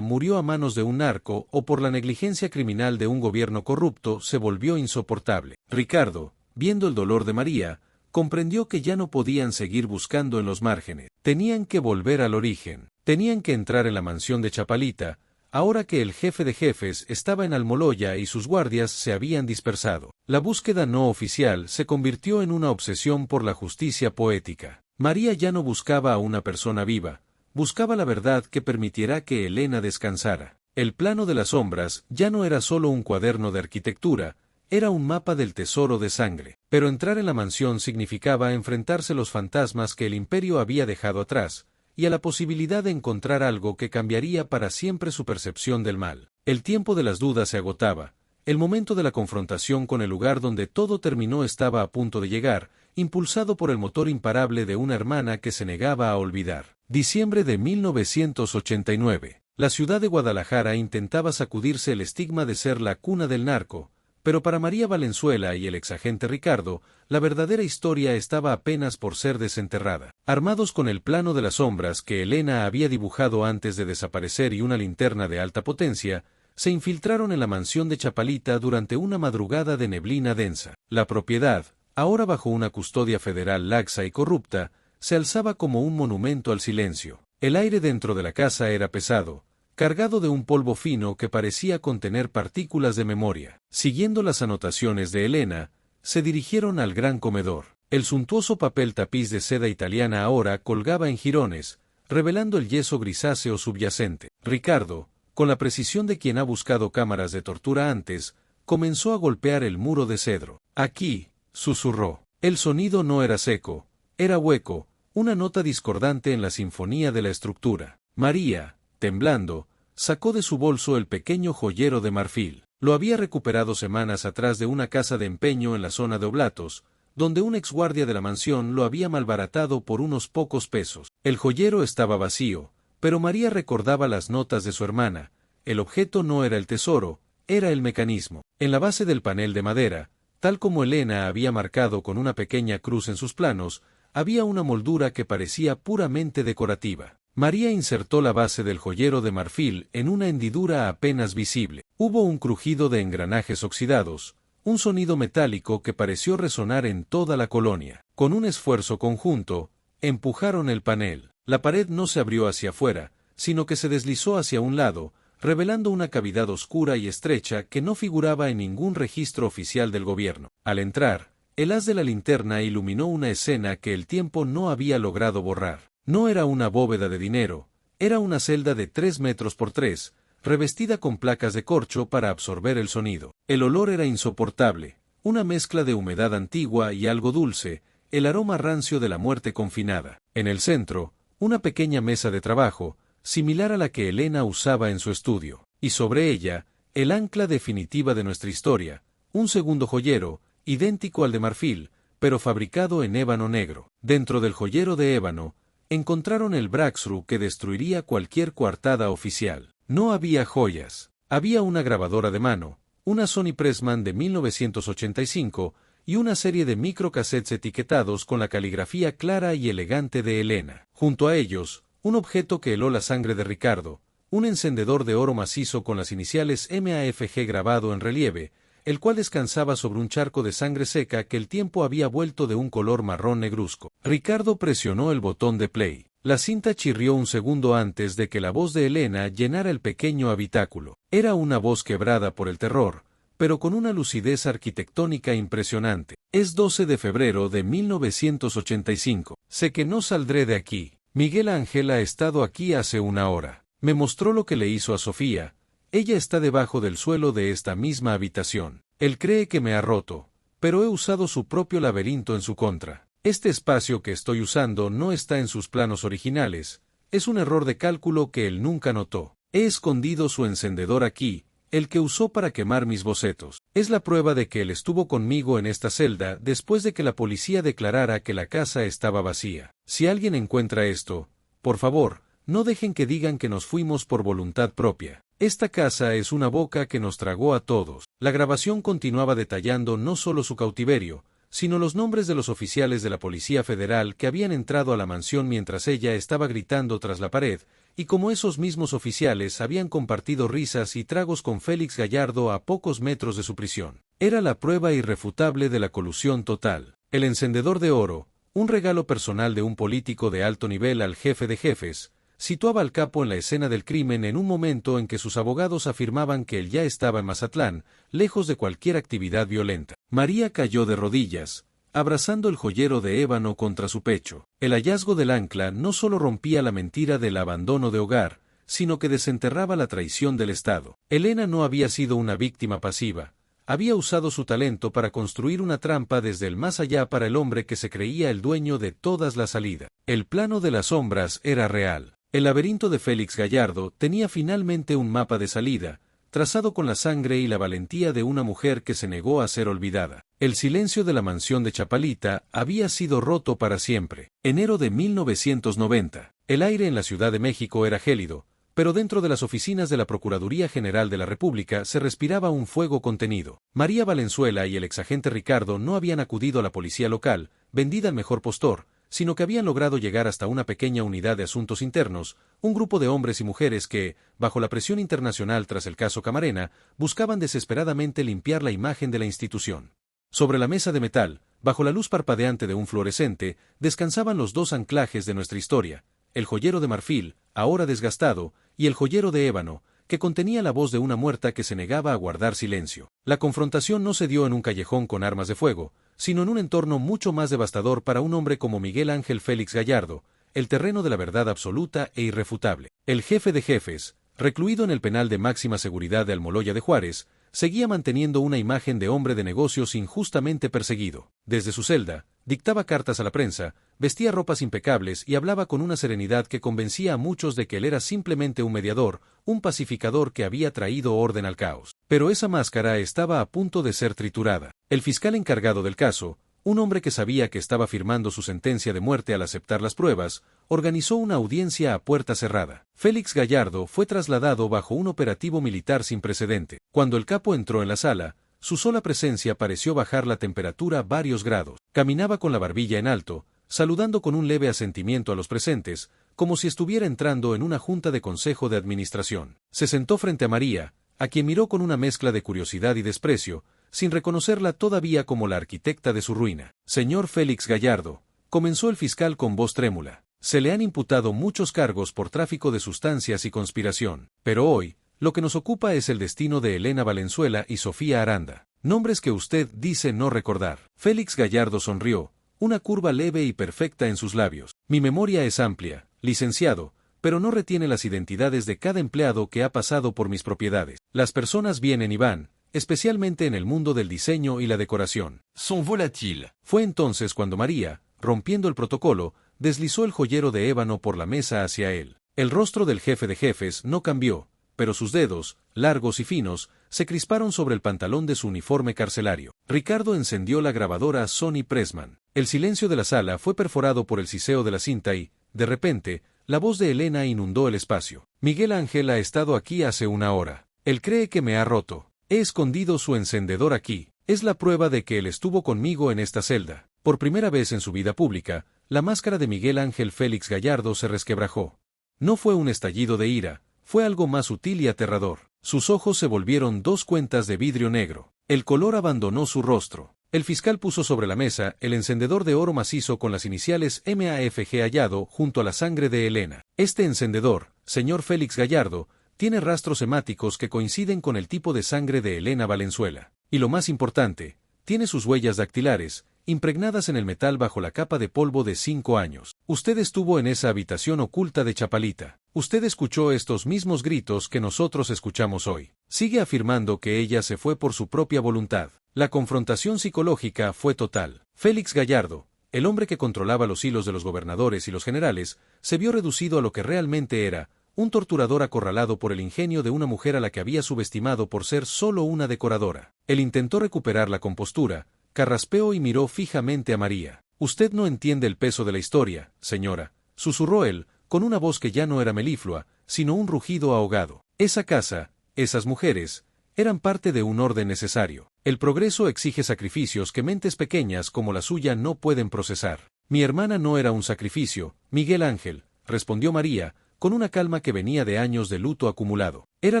murió a manos de un narco o por la negligencia criminal de un gobierno corrupto se volvió insoportable. Ricardo, viendo el dolor de María, comprendió que ya no podían seguir buscando en los márgenes. Tenían que volver al origen. Tenían que entrar en la mansión de Chapalita, ahora que el jefe de jefes estaba en Almoloya y sus guardias se habían dispersado. La búsqueda no oficial se convirtió en una obsesión por la justicia poética. María ya no buscaba a una persona viva, buscaba la verdad que permitiera que Elena descansara. El plano de las sombras ya no era solo un cuaderno de arquitectura, era un mapa del tesoro de sangre. Pero entrar en la mansión significaba enfrentarse a los fantasmas que el imperio había dejado atrás, y a la posibilidad de encontrar algo que cambiaría para siempre su percepción del mal. El tiempo de las dudas se agotaba, el momento de la confrontación con el lugar donde todo terminó estaba a punto de llegar, impulsado por el motor imparable de una hermana que se negaba a olvidar. Diciembre de 1989. La ciudad de Guadalajara intentaba sacudirse el estigma de ser la cuna del narco, pero para María Valenzuela y el exagente Ricardo, la verdadera historia estaba apenas por ser desenterrada. Armados con el plano de las sombras que Elena había dibujado antes de desaparecer y una linterna de alta potencia, se infiltraron en la mansión de Chapalita durante una madrugada de neblina densa. La propiedad, ahora bajo una custodia federal laxa y corrupta, se alzaba como un monumento al silencio. El aire dentro de la casa era pesado, cargado de un polvo fino que parecía contener partículas de memoria. Siguiendo las anotaciones de Elena, se dirigieron al gran comedor. El suntuoso papel tapiz de seda italiana ahora colgaba en jirones, revelando el yeso grisáceo subyacente. Ricardo, con la precisión de quien ha buscado cámaras de tortura antes, comenzó a golpear el muro de cedro. Aquí, susurró. El sonido no era seco, era hueco, una nota discordante en la sinfonía de la estructura. María, temblando, sacó de su bolso el pequeño joyero de marfil. Lo había recuperado semanas atrás de una casa de empeño en la zona de Oblatos, donde un exguardia de la mansión lo había malbaratado por unos pocos pesos. El joyero estaba vacío, pero María recordaba las notas de su hermana. El objeto no era el tesoro, era el mecanismo. En la base del panel de madera, tal como Elena había marcado con una pequeña cruz en sus planos, había una moldura que parecía puramente decorativa. María insertó la base del joyero de marfil en una hendidura apenas visible. Hubo un crujido de engranajes oxidados, un sonido metálico que pareció resonar en toda la colonia. Con un esfuerzo conjunto, empujaron el panel. La pared no se abrió hacia afuera, sino que se deslizó hacia un lado, revelando una cavidad oscura y estrecha que no figuraba en ningún registro oficial del gobierno. Al entrar, el haz de la linterna iluminó una escena que el tiempo no había logrado borrar. No era una bóveda de dinero, era una celda de 3 metros por 3, revestida con placas de corcho para absorber el sonido. El olor era insoportable, una mezcla de humedad antigua y algo dulce, el aroma rancio de la muerte confinada. En el centro, una pequeña mesa de trabajo, similar a la que Elena usaba en su estudio, y sobre ella, el ancla definitiva de nuestra historia, un segundo joyero, idéntico al de marfil, pero fabricado en ébano negro. Dentro del joyero de ébano, encontraron el Braxru que destruiría cualquier coartada oficial. No había joyas. Había una grabadora de mano, una Sony Pressman de 1985 y una serie de microcassettes etiquetados con la caligrafía clara y elegante de Elena. Junto a ellos, un objeto que heló la sangre de Ricardo, un encendedor de oro macizo con las iniciales MAFG grabado en relieve, el cual descansaba sobre un charco de sangre seca que el tiempo había vuelto de un color marrón negruzco. Ricardo presionó el botón de play. La cinta chirrió un segundo antes de que la voz de Elena llenara el pequeño habitáculo. Era una voz quebrada por el terror, pero con una lucidez arquitectónica impresionante. Es 12 de febrero de 1985. Sé que no saldré de aquí. Miguel Ángel ha estado aquí hace una hora. Me mostró lo que le hizo a Sofía. Ella está debajo del suelo de esta misma habitación. Él cree que me ha roto, pero he usado su propio laberinto en su contra. Este espacio que estoy usando no está en sus planos originales, es un error de cálculo que él nunca notó. He escondido su encendedor aquí, el que usó para quemar mis bocetos. Es la prueba de que él estuvo conmigo en esta celda después de que la policía declarara que la casa estaba vacía. Si alguien encuentra esto, por favor, no dejen que digan que nos fuimos por voluntad propia. Esta casa es una boca que nos tragó a todos. La grabación continuaba detallando no solo su cautiverio, sino los nombres de los oficiales de la Policía Federal que habían entrado a la mansión mientras ella estaba gritando tras la pared, y cómo esos mismos oficiales habían compartido risas y tragos con Félix Gallardo a pocos metros de su prisión. Era la prueba irrefutable de la colusión total. El encendedor de oro, un regalo personal de un político de alto nivel al jefe de jefes, situaba al capo en la escena del crimen en un momento en que sus abogados afirmaban que él ya estaba en Mazatlán, lejos de cualquier actividad violenta. María cayó de rodillas, abrazando el joyero de ébano contra su pecho. El hallazgo del ancla no solo rompía la mentira del abandono de hogar, sino que desenterraba la traición del Estado. Elena no había sido una víctima pasiva. Había usado su talento para construir una trampa desde el más allá para el hombre que se creía el dueño de todas las salidas. El plano de las sombras era real. El laberinto de Félix Gallardo tenía finalmente un mapa de salida, trazado con la sangre y la valentía de una mujer que se negó a ser olvidada. El silencio de la mansión de Chapalita había sido roto para siempre. Enero de 1990. El aire en la Ciudad de México era gélido, pero dentro de las oficinas de la Procuraduría General de la República se respiraba un fuego contenido. María Valenzuela y el exagente Ricardo no habían acudido a la policía local, vendida al mejor postor, sino que habían logrado llegar hasta una pequeña unidad de asuntos internos, un grupo de hombres y mujeres que, bajo la presión internacional tras el caso Camarena, buscaban desesperadamente limpiar la imagen de la institución. Sobre la mesa de metal, bajo la luz parpadeante de un fluorescente, descansaban los dos anclajes de nuestra historia, el joyero de marfil, ahora desgastado, y el joyero de ébano, que contenía la voz de una muerta que se negaba a guardar silencio. La confrontación no se dio en un callejón con armas de fuego, sino en un entorno mucho más devastador para un hombre como Miguel Ángel Félix Gallardo, el terreno de la verdad absoluta e irrefutable. El jefe de jefes, recluido en el penal de máxima seguridad de Almoloya de Juárez, seguía manteniendo una imagen de hombre de negocios injustamente perseguido. Desde su celda, dictaba cartas a la prensa, vestía ropas impecables y hablaba con una serenidad que convencía a muchos de que él era simplemente un mediador, un pacificador que había traído orden al caos. Pero esa máscara estaba a punto de ser triturada. El fiscal encargado del caso, un hombre que sabía que estaba firmando su sentencia de muerte al aceptar las pruebas, organizó una audiencia a puerta cerrada. Félix Gallardo fue trasladado bajo un operativo militar sin precedente. Cuando el capo entró en la sala, su sola presencia pareció bajar la temperatura varios grados. Caminaba con la barbilla en alto, saludando con un leve asentimiento a los presentes, como si estuviera entrando en una junta de consejo de administración. Se sentó frente a María, a quien miró con una mezcla de curiosidad y desprecio, sin reconocerla todavía como la arquitecta de su ruina. Señor Félix Gallardo, comenzó el fiscal con voz trémula, se le han imputado muchos cargos por tráfico de sustancias y conspiración, pero hoy, lo que nos ocupa es el destino de Elena Valenzuela y Sofía Aranda, nombres que usted dice no recordar. Félix Gallardo sonrió, una curva leve y perfecta en sus labios. Mi memoria es amplia, licenciado, pero no retiene las identidades de cada empleado que ha pasado por mis propiedades. Las personas vienen y van, especialmente en el mundo del diseño y la decoración. Son volatiles. Fue entonces cuando María, rompiendo el protocolo, deslizó el joyero de ébano por la mesa hacia él. El rostro del jefe de jefes no cambió, pero sus dedos, largos y finos, se crisparon sobre el pantalón de su uniforme carcelario. Ricardo encendió la grabadora Sony Pressman. El silencio de la sala fue perforado por el siseo de la cinta y, de repente, la voz de Elena inundó el espacio. Miguel Ángel ha estado aquí hace una hora. Él cree que me ha roto. He escondido su encendedor aquí. Es la prueba de que él estuvo conmigo en esta celda. Por primera vez en su vida pública, la máscara de Miguel Ángel Félix Gallardo se resquebrajó. No fue un estallido de ira, fue algo más sutil y aterrador. Sus ojos se volvieron dos cuentas de vidrio negro. El color abandonó su rostro. El fiscal puso sobre la mesa el encendedor de oro macizo con las iniciales MAFG hallado junto a la sangre de Elena. Este encendedor, señor Félix Gallardo, tiene rastros hemáticos que coinciden con el tipo de sangre de Elena Valenzuela. Y lo más importante, tiene sus huellas dactilares, impregnadas en el metal bajo la capa de polvo de 5 años. Usted estuvo en esa habitación oculta de Chapalita. Usted escuchó estos mismos gritos que nosotros escuchamos hoy. Sigue afirmando que ella se fue por su propia voluntad. La confrontación psicológica fue total. Félix Gallardo, el hombre que controlaba los hilos de los gobernadores y los generales, se vio reducido a lo que realmente era, un torturador acorralado por el ingenio de una mujer a la que había subestimado por ser solo una decoradora. Él intentó recuperar la compostura, carraspeó y miró fijamente a María. «Usted no entiende el peso de la historia, señora», susurró él, con una voz que ya no era meliflua, sino un rugido ahogado. Esa casa, esas mujeres, eran parte de un orden necesario. El progreso exige sacrificios que mentes pequeñas como la suya no pueden procesar. «Mi hermana no era un sacrificio, Miguel Ángel», respondió María, con una calma que venía de años de luto acumulado. «Era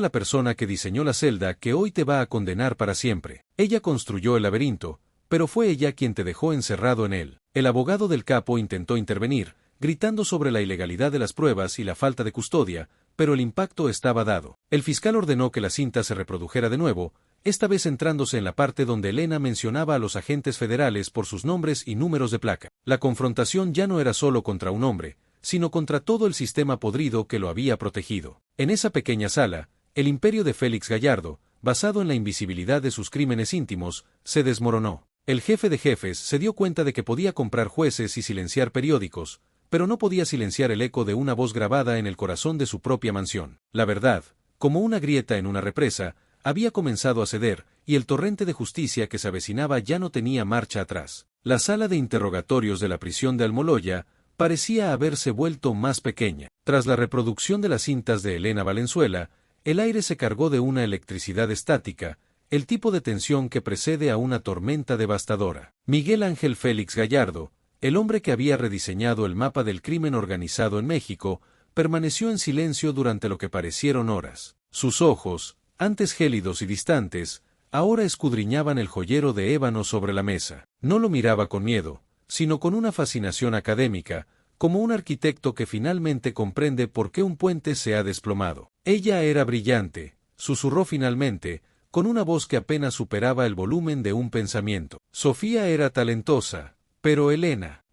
la persona que diseñó la celda que hoy te va a condenar para siempre. Ella construyó el laberinto, pero fue ella quien te dejó encerrado en él». El abogado del capo intentó intervenir, gritando sobre la ilegalidad de las pruebas y la falta de custodia, pero el impacto estaba dado. El fiscal ordenó que la cinta se reprodujera de nuevo, esta vez centrándose en la parte donde Elena mencionaba a los agentes federales por sus nombres y números de placa. La confrontación ya no era solo contra un hombre, sino contra todo el sistema podrido que lo había protegido. En esa pequeña sala, el imperio de Félix Gallardo, basado en la invisibilidad de sus crímenes íntimos, se desmoronó. El jefe de jefes se dio cuenta de que podía comprar jueces y silenciar periódicos, pero no podía silenciar el eco de una voz grabada en el corazón de su propia mansión. La verdad, como una grieta en una represa, había comenzado a ceder, y el torrente de justicia que se avecinaba ya no tenía marcha atrás. La sala de interrogatorios de la prisión de Almoloya parecía haberse vuelto más pequeña. Tras la reproducción de las cintas de Elena Valenzuela, el aire se cargó de una electricidad estática, el tipo de tensión que precede a una tormenta devastadora. Miguel Ángel Félix Gallardo, el hombre que había rediseñado el mapa del crimen organizado en México, permaneció en silencio durante lo que parecieron horas. Sus ojos, antes gélidos y distantes, ahora escudriñaban el joyero de ébano sobre la mesa. No lo miraba con miedo, sino con una fascinación académica, como un arquitecto que finalmente comprende por qué un puente se ha desplomado. Ella era brillante, susurró finalmente, con una voz que apenas superaba el volumen de un pensamiento. Sofía era talentosa, pero Elena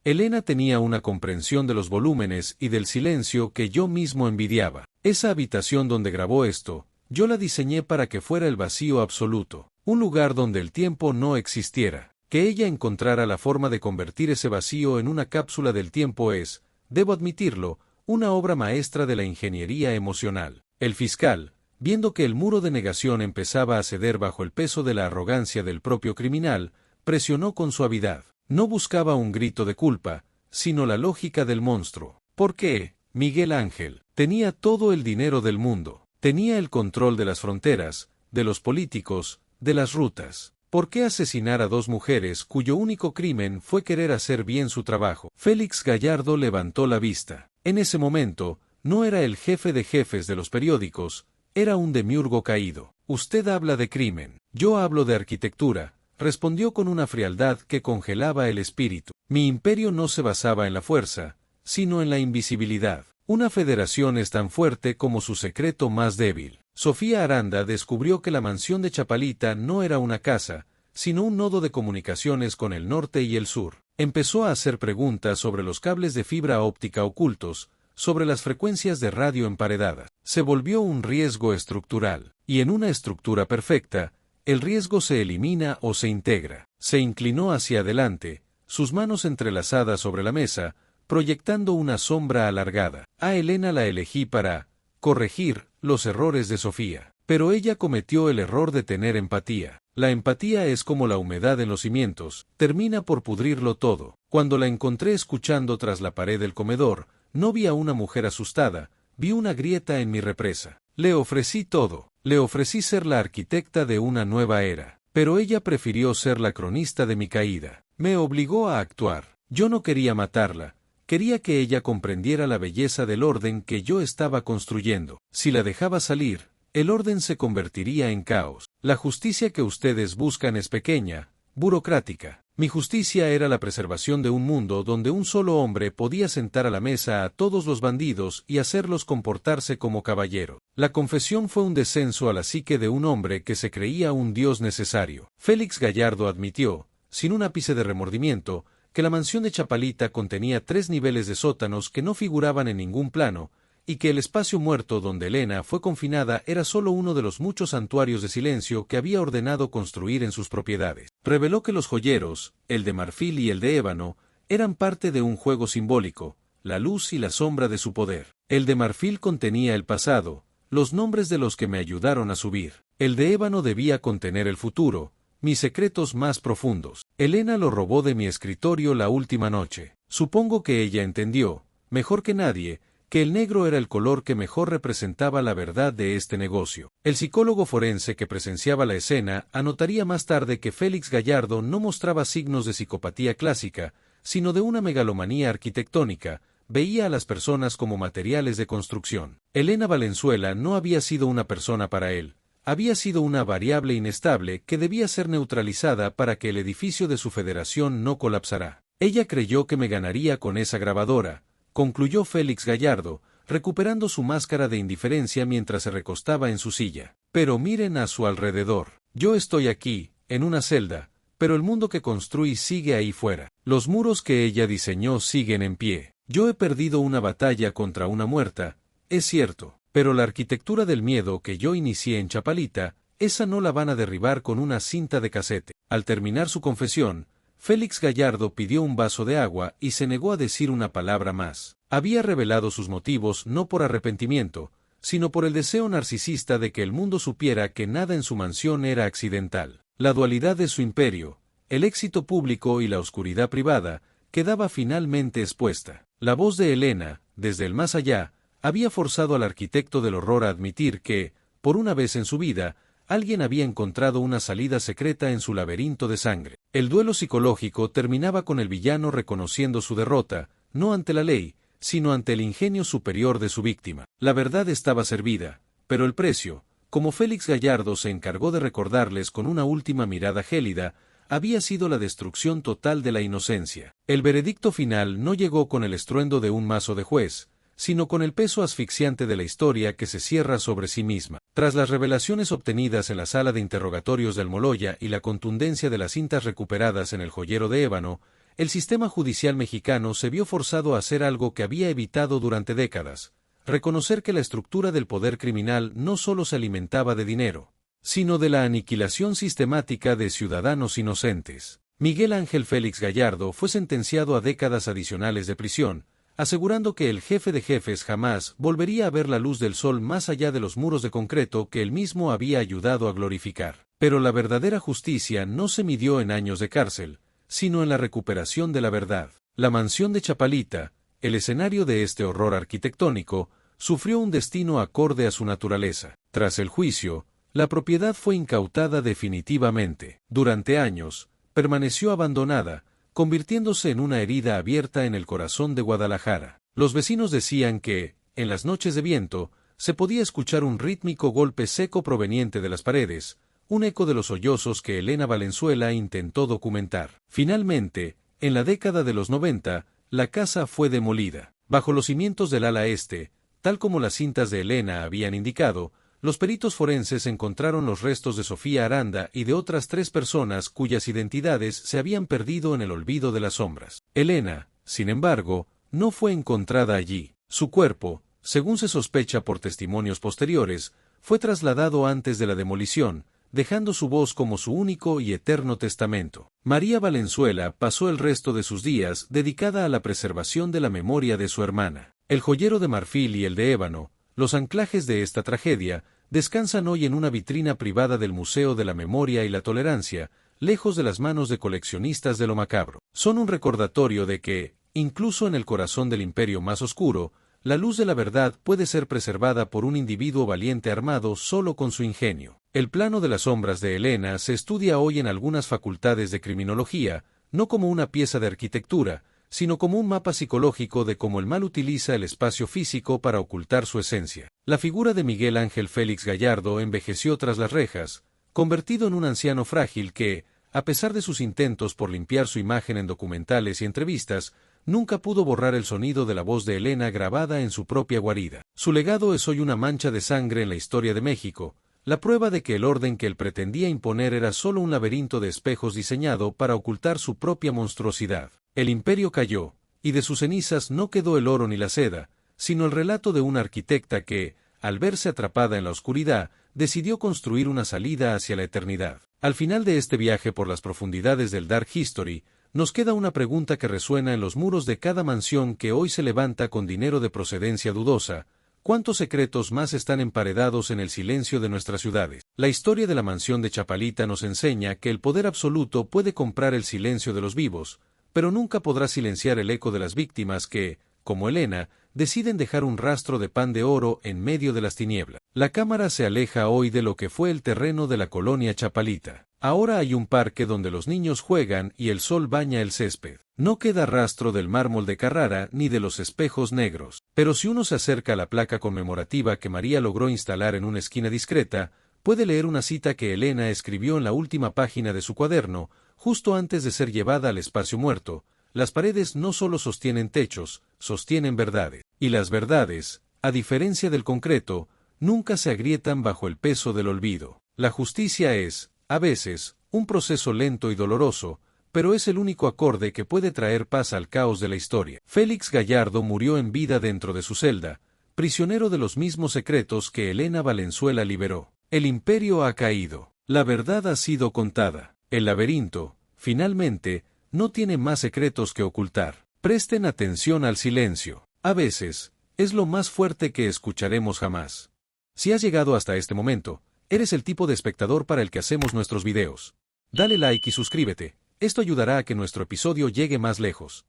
tenía una comprensión de los volúmenes y del silencio que yo mismo envidiaba. Esa habitación donde grabó esto, yo la diseñé para que fuera el vacío absoluto, un lugar donde el tiempo no existiera. Que ella encontrara la forma de convertir ese vacío en una cápsula del tiempo es, debo admitirlo, una obra maestra de la ingeniería emocional. El fiscal, viendo que el muro de negación empezaba a ceder bajo el peso de la arrogancia del propio criminal, presionó con suavidad. No buscaba un grito de culpa, sino la lógica del monstruo. ¿Por qué, Miguel Ángel? Tenía todo el dinero del mundo. Tenía el control de las fronteras, de los políticos, de las rutas. ¿Por qué asesinar a dos mujeres cuyo único crimen fue querer hacer bien su trabajo? Félix Gallardo levantó la vista. En ese momento, no era el jefe de jefes de los periódicos, era un demiurgo caído. Usted habla de crimen, yo hablo de arquitectura, respondió con una frialdad que congelaba el espíritu. Mi imperio no se basaba en la fuerza, sino en la invisibilidad. Una federación es tan fuerte como su secreto más débil. Sofía Aranda descubrió que la mansión de Chapalita no era una casa, sino un nodo de comunicaciones con el norte y el sur. Empezó a hacer preguntas sobre los cables de fibra óptica ocultos, sobre las frecuencias de radio emparedadas. Se volvió un riesgo estructural, y en una estructura perfecta, el riesgo se elimina o se integra. Se inclinó hacia adelante, sus manos entrelazadas sobre la mesa, proyectando una sombra alargada. A Elena la elegí para corregir los errores de Sofía. Pero ella cometió el error de tener empatía. La empatía es como la humedad en los cimientos, termina por pudrirlo todo. Cuando la encontré escuchando tras la pared del comedor, no vi a una mujer asustada, vi una grieta en mi represa. Le ofrecí todo, le ofrecí ser la arquitecta de una nueva era, pero ella prefirió ser la cronista de mi caída. Me obligó a actuar. Yo no quería matarla, quería que ella comprendiera la belleza del orden que yo estaba construyendo. Si la dejaba salir, el orden se convertiría en caos. La justicia que ustedes buscan es pequeña, burocrática. Mi justicia era la preservación de un mundo donde un solo hombre podía sentar a la mesa a todos los bandidos y hacerlos comportarse como caballero. La confesión fue un descenso a la psique de un hombre que se creía un dios necesario. Félix Gallardo admitió, sin un ápice de remordimiento, que la mansión de Chapalita contenía 3 niveles de sótanos que no figuraban en ningún plano, y que el espacio muerto donde Elena fue confinada era solo uno de los muchos santuarios de silencio que había ordenado construir en sus propiedades. Reveló que los joyeros, el de marfil y el de ébano, eran parte de un juego simbólico, la luz y la sombra de su poder. El de marfil contenía el pasado, los nombres de los que me ayudaron a subir. El de ébano debía contener el futuro, mis secretos más profundos. Elena lo robó de mi escritorio la última noche. Supongo que ella entendió, mejor que nadie, que el negro era el color que mejor representaba la verdad de este negocio. El psicólogo forense que presenciaba la escena anotaría más tarde que Félix Gallardo no mostraba signos de psicopatía clásica, sino de una megalomanía arquitectónica. Veía a las personas como materiales de construcción. Elena Valenzuela no había sido una persona para él. Había sido una variable inestable que debía ser neutralizada para que el edificio de su federación no colapsara. Ella creyó que me ganaría con esa grabadora, concluyó Félix Gallardo, recuperando su máscara de indiferencia mientras se recostaba en su silla. Pero miren a su alrededor. Yo estoy aquí, en una celda, pero el mundo que construí sigue ahí fuera. Los muros que ella diseñó siguen en pie. Yo he perdido una batalla contra una muerta, es cierto, pero la arquitectura del miedo que yo inicié en Chapalita, esa no la van a derribar con una cinta de casete. Al terminar su confesión, Félix Gallardo pidió un vaso de agua y se negó a decir una palabra más. Había revelado sus motivos no por arrepentimiento, sino por el deseo narcisista de que el mundo supiera que nada en su mansión era accidental. La dualidad de su imperio, el éxito público y la oscuridad privada, quedaba finalmente expuesta. La voz de Elena, desde el más allá, había forzado al arquitecto del horror a admitir que, por una vez en su vida, alguien había encontrado una salida secreta en su laberinto de sangre. El duelo psicológico terminaba con el villano reconociendo su derrota, no ante la ley, sino ante el ingenio superior de su víctima. La verdad estaba servida, pero el precio, como Félix Gallardo se encargó de recordarles con una última mirada gélida, había sido la destrucción total de la inocencia. El veredicto final no llegó con el estruendo de un mazo de juez, sino con el peso asfixiante de la historia que se cierra sobre sí misma. Tras las revelaciones obtenidas en la sala de interrogatorios del Moloya y la contundencia de las cintas recuperadas en el joyero de ébano, el sistema judicial mexicano se vio forzado a hacer algo que había evitado durante décadas: reconocer que la estructura del poder criminal no solo se alimentaba de dinero, sino de la aniquilación sistemática de ciudadanos inocentes. Miguel Ángel Félix Gallardo fue sentenciado a décadas adicionales de prisión, asegurando que el jefe de jefes jamás volvería a ver la luz del sol más allá de los muros de concreto que él mismo había ayudado a glorificar. Pero la verdadera justicia no se midió en años de cárcel, sino en la recuperación de la verdad. La mansión de Chapalita, el escenario de este horror arquitectónico, sufrió un destino acorde a su naturaleza. Tras el juicio, la propiedad fue incautada definitivamente. Durante años, permaneció abandonada, convirtiéndose en una herida abierta en el corazón de Guadalajara. Los vecinos decían que, en las noches de viento, se podía escuchar un rítmico golpe seco proveniente de las paredes, un eco de los sollozos que Elena Valenzuela intentó documentar. Finalmente, en la década de los 90, la casa fue demolida. Bajo los cimientos del ala este, tal como las cintas de Elena habían indicado, los peritos forenses encontraron los restos de Sofía Aranda y de otras 3 personas cuyas identidades se habían perdido en el olvido de las sombras. Elena, sin embargo, no fue encontrada allí. Su cuerpo, según se sospecha por testimonios posteriores, fue trasladado antes de la demolición, dejando su voz como su único y eterno testamento. María Valenzuela pasó el resto de sus días dedicada a la preservación de la memoria de su hermana. El joyero de marfil y el de ébano, los anclajes de esta tragedia, descansan hoy en una vitrina privada del Museo de la Memoria y la Tolerancia, lejos de las manos de coleccionistas de lo macabro. Son un recordatorio de que, incluso en el corazón del imperio más oscuro, la luz de la verdad puede ser preservada por un individuo valiente armado solo con su ingenio. El plano de las sombras de Elena se estudia hoy en algunas facultades de criminología, no como una pieza de arquitectura, sino como un mapa psicológico de cómo el mal utiliza el espacio físico para ocultar su esencia. La figura de Miguel Ángel Félix Gallardo envejeció tras las rejas, convertido en un anciano frágil que, a pesar de sus intentos por limpiar su imagen en documentales y entrevistas, nunca pudo borrar el sonido de la voz de Elena grabada en su propia guarida. Su legado es hoy una mancha de sangre en la historia de México, la prueba de que el orden que él pretendía imponer era solo un laberinto de espejos diseñado para ocultar su propia monstruosidad. El imperio cayó, y de sus cenizas no quedó el oro ni la seda, sino el relato de una arquitecta que, al verse atrapada en la oscuridad, decidió construir una salida hacia la eternidad. Al final de este viaje por las profundidades del Dark History, Nos queda una pregunta que resuena en los muros de cada mansión que hoy se levanta con dinero de procedencia dudosa. ¿Cuántos secretos más están emparedados en el silencio de nuestras ciudades? La historia de la mansión de Chapalita nos enseña que el poder absoluto puede comprar el silencio de los vivos, pero nunca podrá silenciar el eco de las víctimas que, como Elena, deciden dejar un rastro de pan de oro en medio de las tinieblas. La cámara se aleja hoy de lo que fue el terreno de la colonia Chapalita. Ahora hay un parque donde los niños juegan y el sol baña el césped. No queda rastro del mármol de Carrara ni de los espejos negros. Pero si uno se acerca a la placa conmemorativa que María logró instalar en una esquina discreta, puede leer una cita que Elena escribió en la última página de su cuaderno, justo antes de ser llevada al espacio muerto. Las paredes no solo sostienen techos, sostienen verdades. Y las verdades, a diferencia del concreto, nunca se agrietan bajo el peso del olvido. La justicia es, a veces, un proceso lento y doloroso, pero es el único acorde que puede traer paz al caos de la historia. Félix Gallardo murió en vida dentro de su celda, prisionero de los mismos secretos que Elena Valenzuela liberó. El imperio ha caído. La verdad ha sido contada. El laberinto, finalmente, no tiene más secretos que ocultar. Presten atención al silencio. A veces, es lo más fuerte que escucharemos jamás. Si has llegado hasta este momento, eres el tipo de espectador para el que hacemos nuestros videos. Dale like y suscríbete. Esto ayudará a que nuestro episodio llegue más lejos.